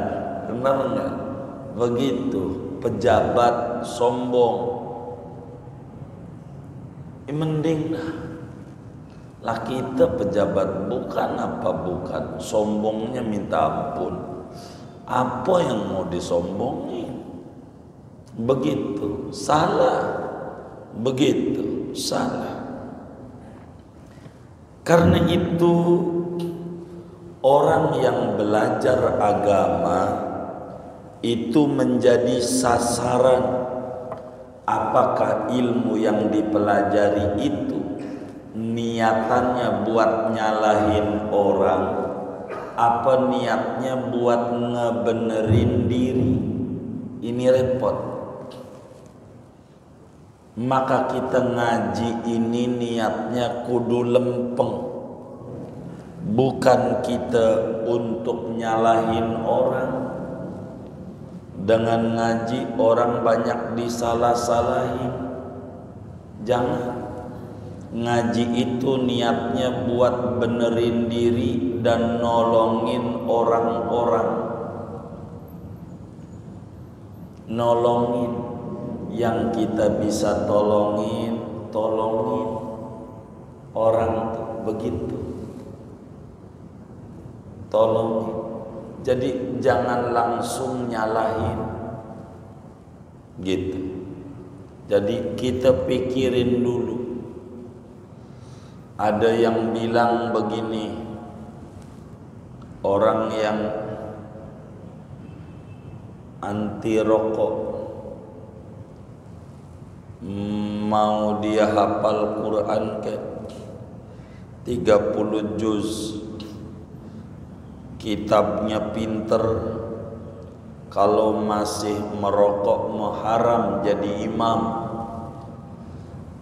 Benar enggak? Begitu. Pejabat sombong. Mending lah kita pejabat bukan apa bukan. Sombongnya minta ampun. Apa yang mau disombongin? Begitu. Salah. Begitu. Salah. Karena itu orang yang belajar agama itu menjadi sasaran. Apakah ilmu yang dipelajari itu niatannya buat nyalahin orang, apa niatnya buat ngebenerin diri? Ini repot. Maka kita ngaji ini niatnya kudu lempeng. Bukan kita untuk nyalahin orang. Dengan ngaji orang banyak disalah-salahin. Jangan. Ngaji itu niatnya buat benerin diri dan nolongin orang-orang. Nolongin yang kita bisa tolongin orang tuh begitu. Tolongin. Jadi jangan langsung nyalahin. Gitu. Jadi kita pikirin dulu. Ada yang bilang begini, orang yang anti rokok mau dia hafal Quran ke 30 juz, kitabnya pinter, kalau masih merokok haram jadi imam.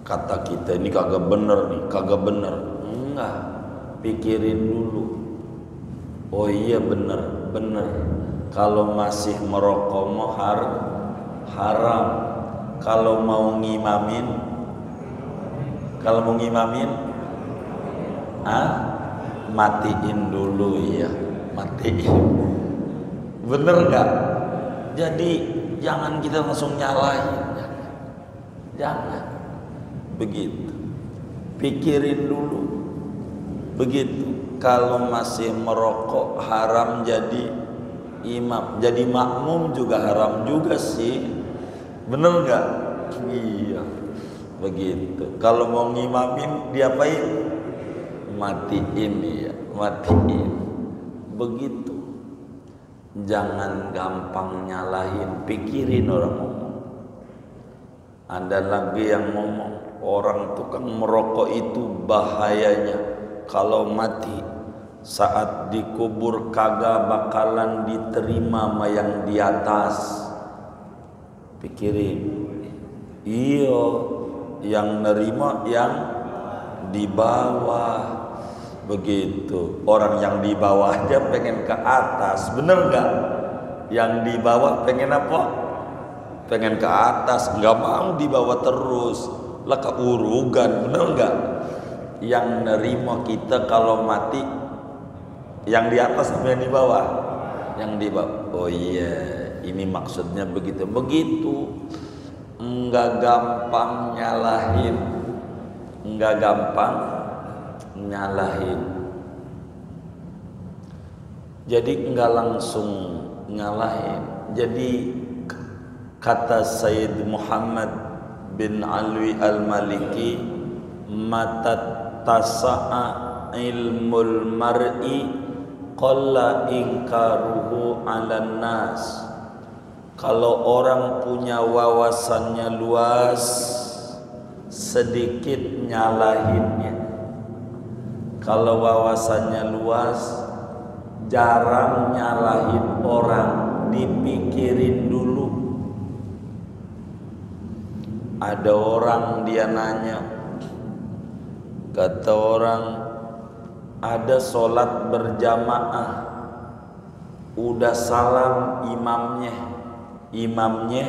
Kata kita ini kagak bener nih, kagak bener. Enggak, pikirin dulu. Oh iya bener. Kalau masih merokok haram. Kalau mau ngimamin, matiin dulu ya, matiin. Bener nggak? Jadi jangan kita langsung nyalahin. Jangan. Begitu. Pikirin dulu. Begitu. Kalau masih merokok haram jadi imam. Jadi makmum juga haram juga sih. Bener nggak? Iya. Begitu. Kalau mau ngimamin diapain? Matiin ya. Matiin. Begitu. Jangan gampang nyalahin, pikirin orang ngomong. Ada lagi yang ngomong, orang tukang merokok itu bahayanya kalau mati saat dikubur kagak bakalan diterima sama yang di atas. Pikirin. Iya, yang nerima yang di bawah. Begitu. Orang yang di bawah aja pengen ke atas, bener nggak? Yang di bawah pengen apa? Pengen ke atas, nggak mau di bawah terus. Lah keurugan, bener nggak? Yang nerima kita kalau mati, yang di atas sama yang di bawah? Yang di bawah. Oh iya, ini maksudnya begitu. Begitu. Nggak gampang nyalahin, nggak gampang nyalahin. Jadi enggak langsung nyalahin. Jadi kata Sayyid Muhammad bin Alwi al-Maliki, mata tasa'a ilmul mar'i qalla inkaruhu 'alan nas. Kalau orang punya wawasannya luas, sedikit nyalahinnya. Kalau wawasannya luas, jarang nyalahin orang, dipikirin dulu. Ada orang dia nanya, kata orang, ada sholat berjamaah, udah salam imamnya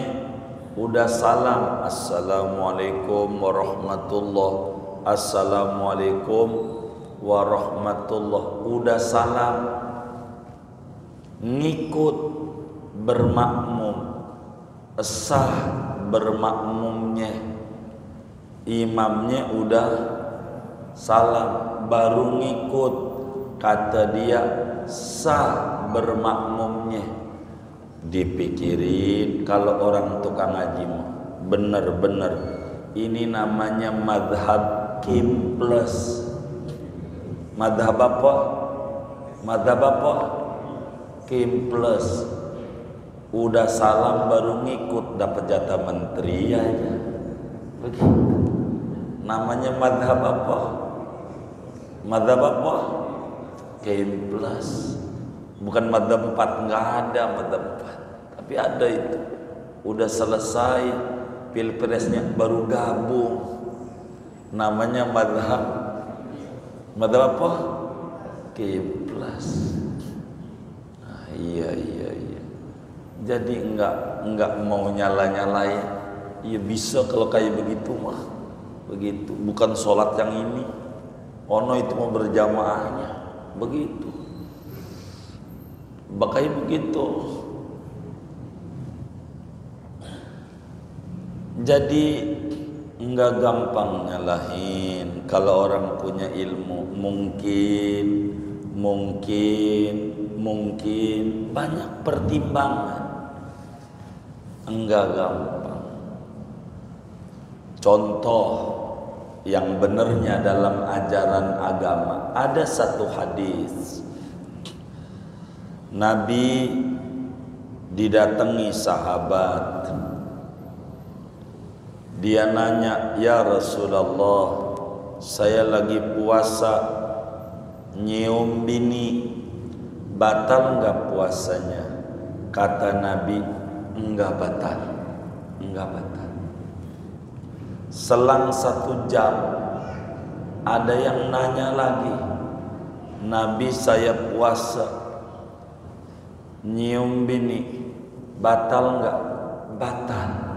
udah salam, assalamualaikum warahmatullah, assalamualaikum warahmatullah, udah salam, ngikut bermakmum, sah bermakmumnya, imamnya udah salam baru ngikut, kata dia sah bermakmumnya. Dipikirin. Kalau orang tukang ngaji bener-bener ini namanya madhab Kim plus. Madhab apa? Madhab apa? Kim plus. Udah salam baru ngikut, dapat jatah menteri aja. Begitu. Namanya madhab apa? Madhab apa? Kim plus. Bukan madhab 4, nggak ada madhab 4. Tapi ada itu. Udah selesai pilpresnya baru gabung. Namanya madhab apa? Kim plus. Nah, iya. Jadi enggak mau nyalain. Iya bisa kalau kayak begitu mah. Begitu. Bukan sholat yang ini. Ono itu mau berjamaahnya. Begitu. Bakal begitu. Jadi enggak gampang nyalahin. Kalau orang punya ilmu, mungkin banyak pertimbangan. Enggak gampang. Contoh yang benernya dalam ajaran agama, ada satu hadis. Nabi didatangi sahabat. Dia nanya, "Ya Rasulullah, saya lagi puasa, nyium bini, batal enggak puasanya?" Kata Nabi, enggak batal. Selang 1 jam ada yang nanya lagi, "Nabi, saya puasa, nyium bini, batal enggak?" Batal.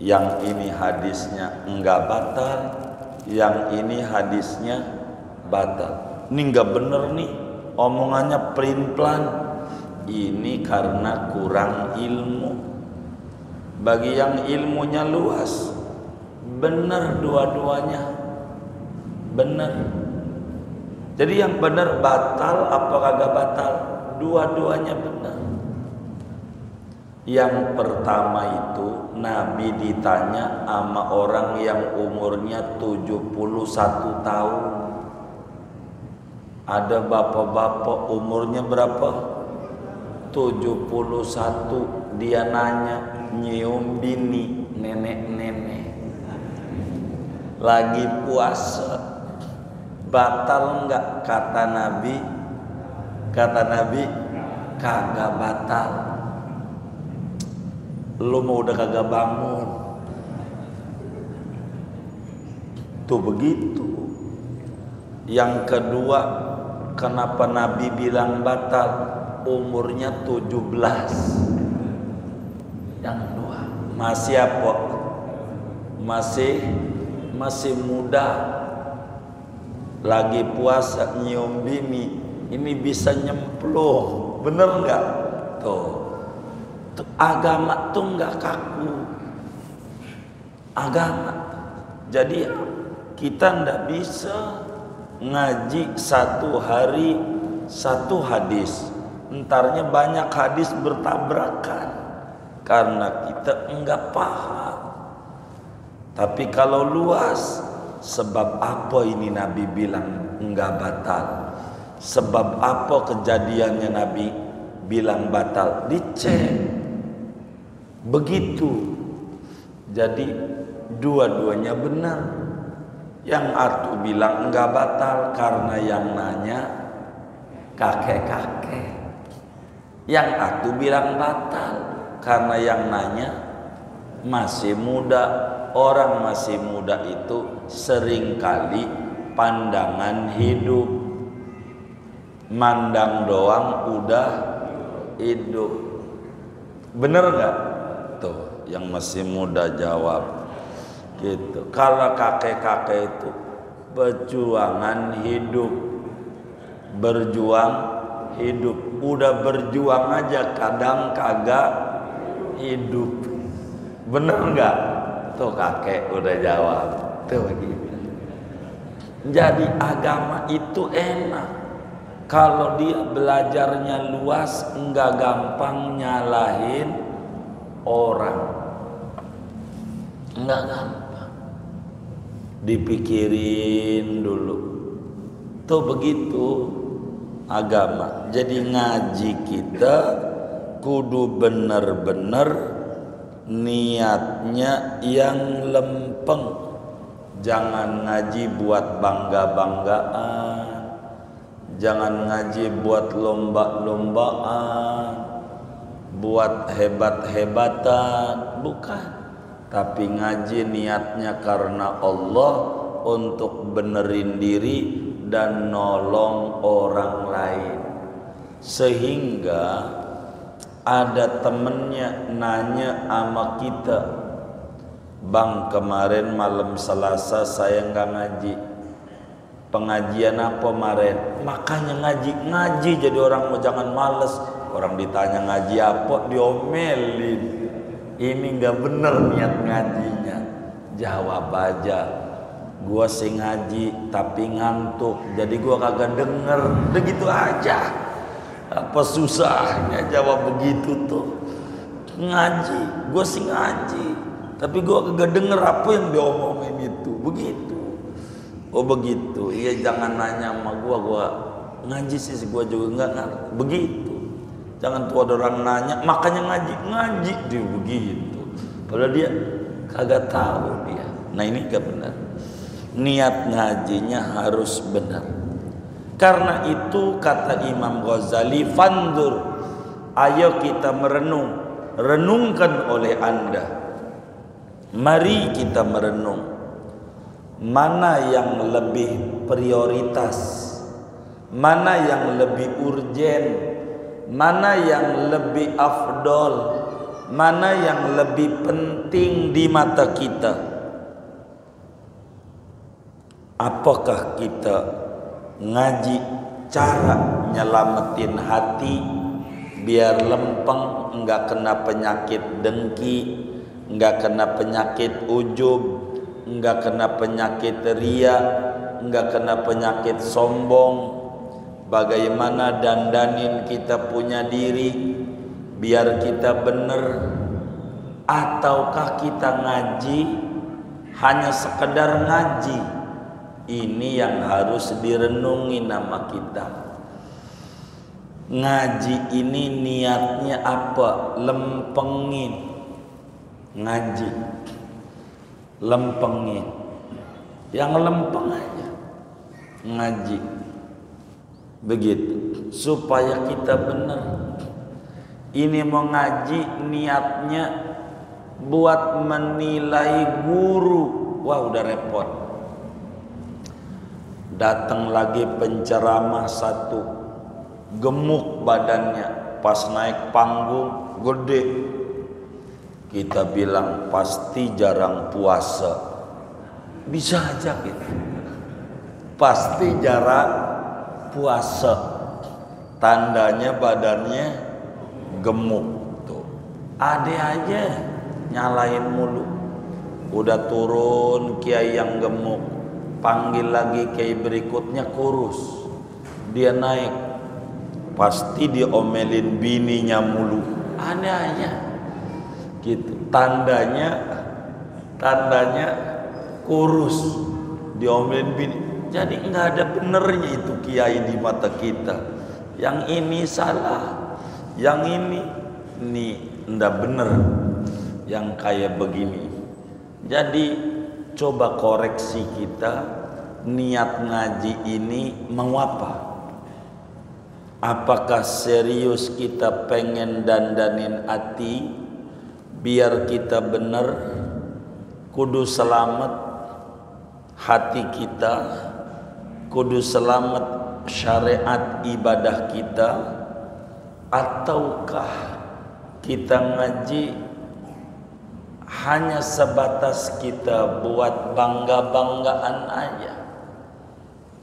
Yang ini hadisnya enggak batal, yang ini hadisnya batal. Ini enggak bener nih, omongannya pelin-pelan. Ini karena kurang ilmu. bagi yang ilmunya luas, benar dua-duanya, benar. Jadi yang benar batal apa kagak batal? Dua-duanya benar. Yang pertama itu Nabi ditanya sama orang yang umurnya 71 tahun. Ada bapak-bapak umurnya berapa? 71. Dia nanya, nyium bini nenek-nenek lagi puasa, batal enggak? Kata Nabi kagak batal. Lu mau udah kagak bangun tuh begitu. Yang kedua, kenapa Nabi bilang batal? Umurnya 17. Yang kedua, masih apa? Masih muda, lagi puasa nyium bini, ini bisa nyemplung, bener nggak? Tuh agama tuh nggak kaku, agama. Jadi kita ndak bisa ngaji satu hari satu hadis, entarnya banyak hadis bertabrakan karena kita enggak paham. Tapi kalau luas, sebab apa ini Nabi bilang enggak batal? Sebab apa kejadiannya Nabi bilang batal? Dicek. Begitu. Jadi dua-duanya benar. Yang satu bilang enggak batal karena yang nanya kakek-kakek. Yang satu bilang batal karena yang nanya masih muda. Orang masih muda itu seringkali pandangan hidup, mandang doang udah hidup. Bener gak? Tuh yang masih muda jawab gitu. Kalau kakek-kakek itu perjuangan hidup, berjuang hidup, udah berjuang aja kadang kagak hidup. Bener gak? Tuh kakek udah jawab. Tuh begitu. Jadi agama itu enak kalau dia belajarnya luas, enggak gampang nyalahin orang, enggak gampang, dipikirin dulu. Tuh begitu agama. Jadi ngaji kita kudu bener-bener niatnya yang lempeng. Jangan ngaji buat bangga-banggaan, jangan ngaji buat lomba-lombaan, buat hebat-hebatan, bukan. Tapi ngaji niatnya karena Allah, untuk benerin diri dan nolong orang lain. Sehingga ada temennya nanya sama kita, Bang, kemarin malam Selasa saya nggak ngaji. Pengajian apa kemarin? Makanya ngaji jadi orang mau jangan males. Orang ditanya ngaji apa, diomelin. Ini nggak bener niat ngajinya. Jawab aja, gua sih ngaji tapi ngantuk, jadi gua kagak denger. Udah gitu aja. Apa susahnya jawab begitu tuh? Ngaji, gua sih ngaji, tapi gua kagak denger apa yang diomongin itu. Begitu. Oh begitu. Iya, jangan nanya sama gua ngaji sih gua juga enggak ngerti. Begitu. Jangan tuh ada orang nanya, makanya ngaji dia begitu. Padahal dia kagak tahu dia. Nah ini gak benar. Niat ngajinya harus benar. Karena itu kata Imam Ghazali, fandur, ayo kita merenung, renungkan oleh Anda. Mari kita merenung, mana yang lebih prioritas, mana yang lebih urgen, mana yang lebih afdol, mana yang lebih penting di mata kita. Apakah kita ngaji cara nyelamatin hati biar lempeng, enggak kena penyakit dengki, enggak kena penyakit ujub, enggak kena penyakit ria, enggak kena penyakit sombong. Bagaimana dandanin kita punya diri biar kita benar, ataukah kita ngaji hanya sekedar ngaji? Ini yang harus direnungi nama kita. Ngaji ini niatnya apa? Lempengin. Ngaji lempengin, yang lempeng aja ngaji, begitu supaya kita benar. Ini mau ngaji niatnya buat menilai guru, wah udah repot. Datang lagi penceramah satu, gemuk badannya, pas naik panggung gede. Kita bilang pasti jarang puasa. Bisa aja gitu. Pasti jarang puasa. Tandanya badannya gemuk tuh. Ade aja nyalain mulu. Udah turun kiai yang gemuk, panggil lagi kiai berikutnya kurus. Dia naik, pasti diomelin bininya mulu. Ade aja. Gitu, tandanya kurus, diomelin bini. Jadi nggak ada benernya itu kiai di mata kita. Yang ini salah, yang ini ndak bener, yang kayak begini. Jadi coba koreksi kita, niat ngaji ini mau apa? Apakah serius kita pengen dandanin hati biar kita benar, kudu selamat hati kita, kudu selamat syariat ibadah kita, ataukah kita ngaji hanya sebatas kita buat bangga-banggaan aja?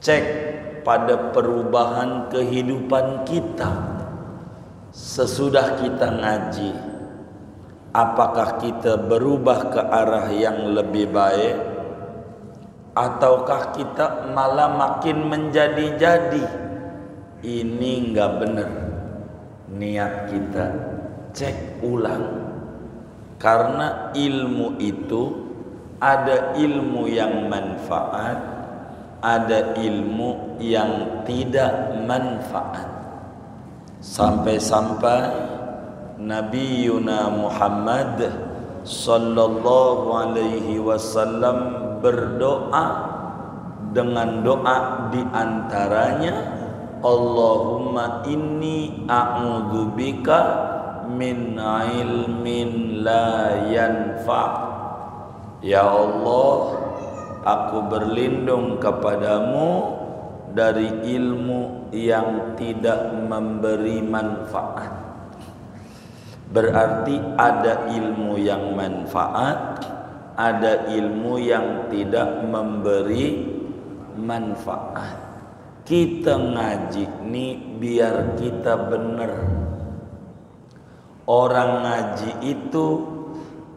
Cek pada perubahan kehidupan kita sesudah kita ngaji. Apakah kita berubah ke arah yang lebih baik, ataukah kita malah makin menjadi-jadi? Ini enggak benar niat kita. Cek ulang. Karena ilmu itu ada ilmu yang manfaat, ada ilmu yang tidak manfaat. Sampai-sampai Nabiuna Muhammad sallallahu alaihi wasallam berdoa dengan doa di antaranya, Allahumma inni a'udzubika min ilmin la yanfa'. Ya Allah, aku berlindung kepadamu dari ilmu yang tidak memberi manfaat. Berarti ada ilmu yang manfaat, ada ilmu yang tidak memberi manfaat. Kita ngaji nih biar kita benar. Orang ngaji itu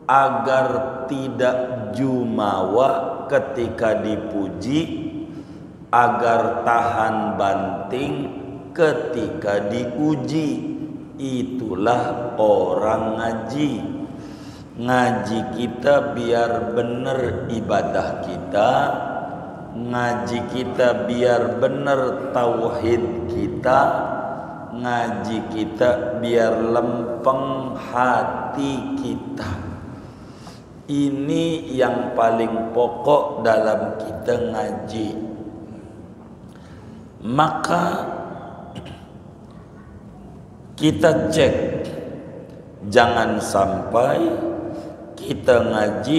agar tidak jumawa ketika dipuji, agar tahan banting ketika diuji. Itulah orang ngaji. Ngaji kita biar benar ibadah kita, ngaji kita biar benar tauhid kita, ngaji kita biar lempeng hati kita. Ini yang paling pokok dalam kita ngaji. Maka kita cek, jangan sampai kita ngaji,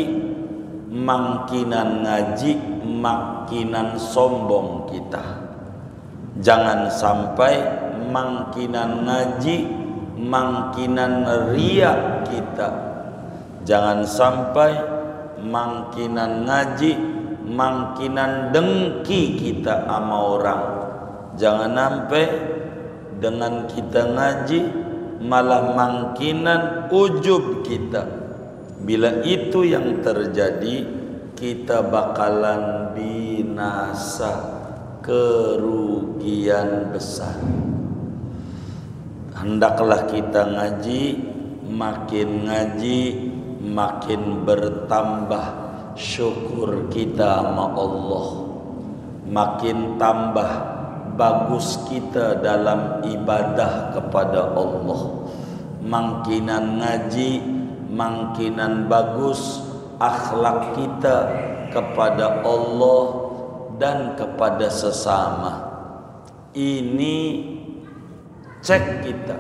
makinan ngaji, makinan sombong kita. Jangan sampai makinan ngaji, makinan ria kita. Jangan sampai makinan ngaji, makinan dengki kita sama orang. Jangan sampai dengan kita ngaji malah makinan ujub kita. Bila itu yang terjadi, kita bakalan binasa, kerugian besar. Hendaklah kita ngaji, makin bertambah syukur kita sama Allah, makin tambah bagus kita dalam ibadah kepada Allah. Makinan ngaji, makinan bagus akhlak kita kepada Allah dan kepada sesama. Ini cek kita,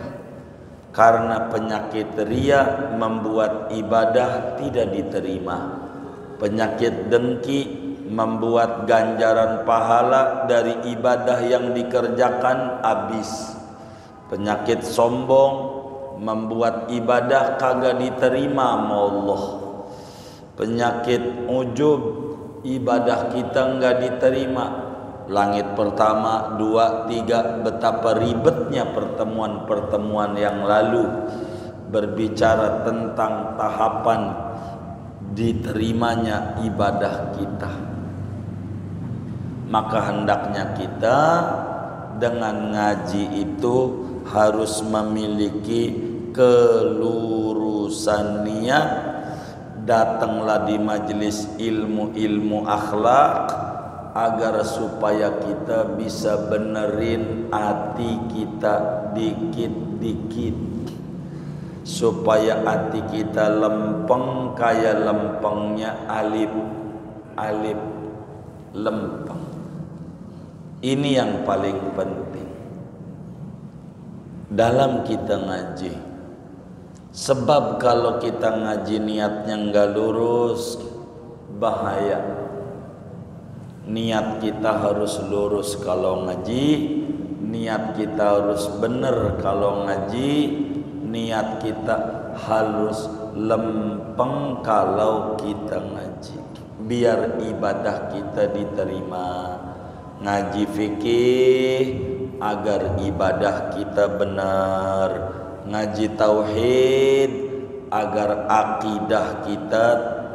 karena penyakit riya membuat ibadah tidak diterima. Penyakit dengki membuat ganjaran pahala dari ibadah yang dikerjakan habis. Penyakit sombong membuat ibadah kagak diterima sama Allah. Penyakit ujub, ibadah kita enggak diterima. Langit pertama, 2, 3, betapa ribetnya pertemuan-pertemuan yang lalu berbicara tentang tahapan diterimanya ibadah kita. Maka hendaknya kita dengan ngaji itu harus memiliki kelurusan niat. Datanglah di majelis ilmu akhlak agar supaya kita bisa benerin hati kita dikit-dikit, supaya hati kita lempeng kayak lempengnya alif lempeng. Ini yang paling penting dalam kita ngaji. Sebab kalau kita ngaji niatnya enggak lurus, bahaya. Niat kita harus lurus kalau ngaji, niat kita harus benar kalau ngaji, niat kita harus lempeng kalau kita ngaji, biar ibadah kita diterima. Ngaji fikih agar ibadah kita benar, ngaji tauhid agar akidah kita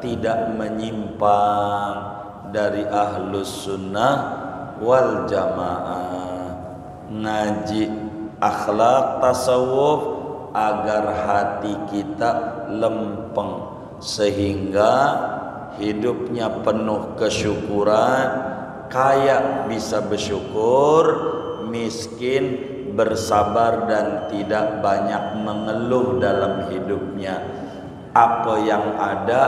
tidak menyimpang dari ahlus sunnah wal jamaah, ngaji akhlak tasawuf agar hati kita lempeng sehingga hidupnya penuh kesyukuran. Kaya bisa bersyukur, miskin bersabar dan tidak banyak mengeluh dalam hidupnya. Apa yang ada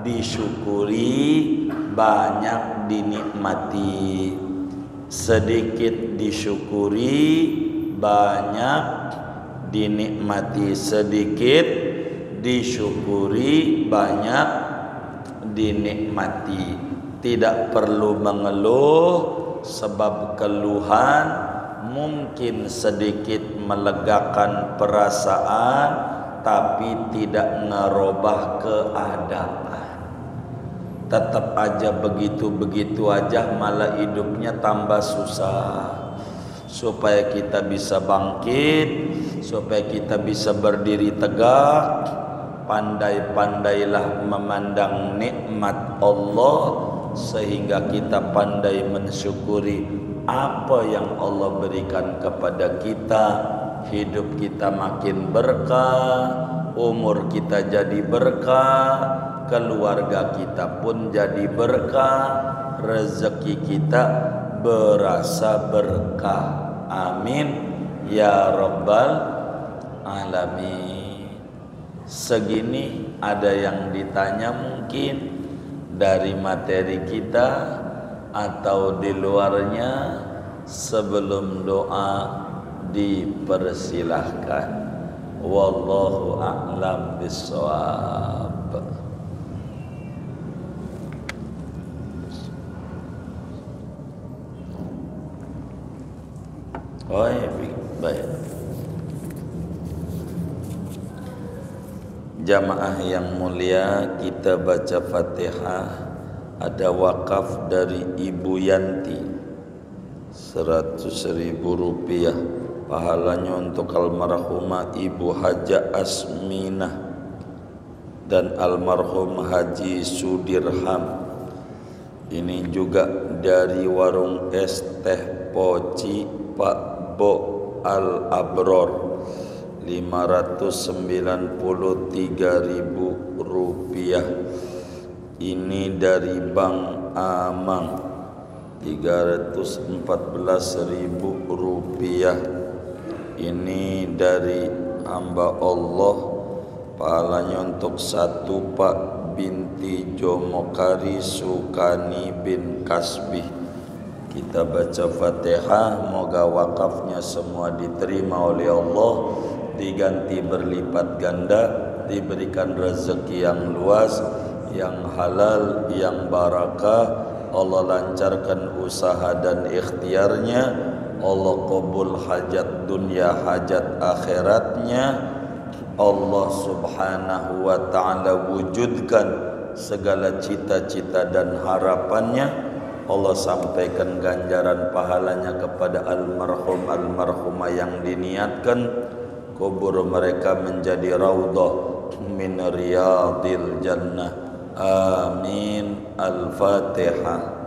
disyukuri, banyak dinikmati. Sedikit disyukuri, banyak dinikmati. Sedikit disyukuri, banyak dinikmati. Tidak perlu mengeluh, sebab keluhan mungkin sedikit melegakan perasaan tapi tidak ngerubah keadaan. Tetap aja begitu-begitu aja, malah hidupnya tambah susah. Supaya kita bisa bangkit, supaya kita bisa berdiri tegak, pandai-pandailah memandang nikmat Allah sehingga kita pandai mensyukuri apa yang Allah berikan kepada kita. Hidup kita makin berkah, umur kita jadi berkah, keluarga kita pun jadi berkah, rezeki kita berasa berkah. Amin ya rabbal alamin. Segini ada yang ditanya mungkin dari materi kita atau di luarnya. Sebelum doa dipersilahkan. Wallahu a'lam bishawab. Oh ya, baik. Jamaah yang mulia, kita baca Fatihah. Ada wakaf dari Ibu Yanti 100.000 rupiah. Pahalanya untuk almarhumah Ibu Haja Asminah. dan almarhum Haji Sudirham. Ini juga dari warung es teh Poci Pak Bo Al Abror, Rp593.000. Ini dari Bang Amang, Rp314.000. Ini dari hamba Allah, pahalanya untuk satu Pak binti Jomokari Sukani bin Kasbih. Kita baca Fatihah, moga wakafnya semua diterima oleh Allah, diganti berlipat ganda, diberikan rezeki yang luas, yang halal, yang barakah. Allah lancarkan usaha dan ikhtiarnya, Allah qabul hajat dunia, hajat akhiratnya. Allah subhanahu wa ta'ala wujudkan segala cita-cita dan harapannya. Allah sampaikan ganjaran pahalanya kepada almarhum almarhumah yang diniatkan, kubur mereka menjadi raudhah min riyadil jannah. Amin. Al-Fatihah.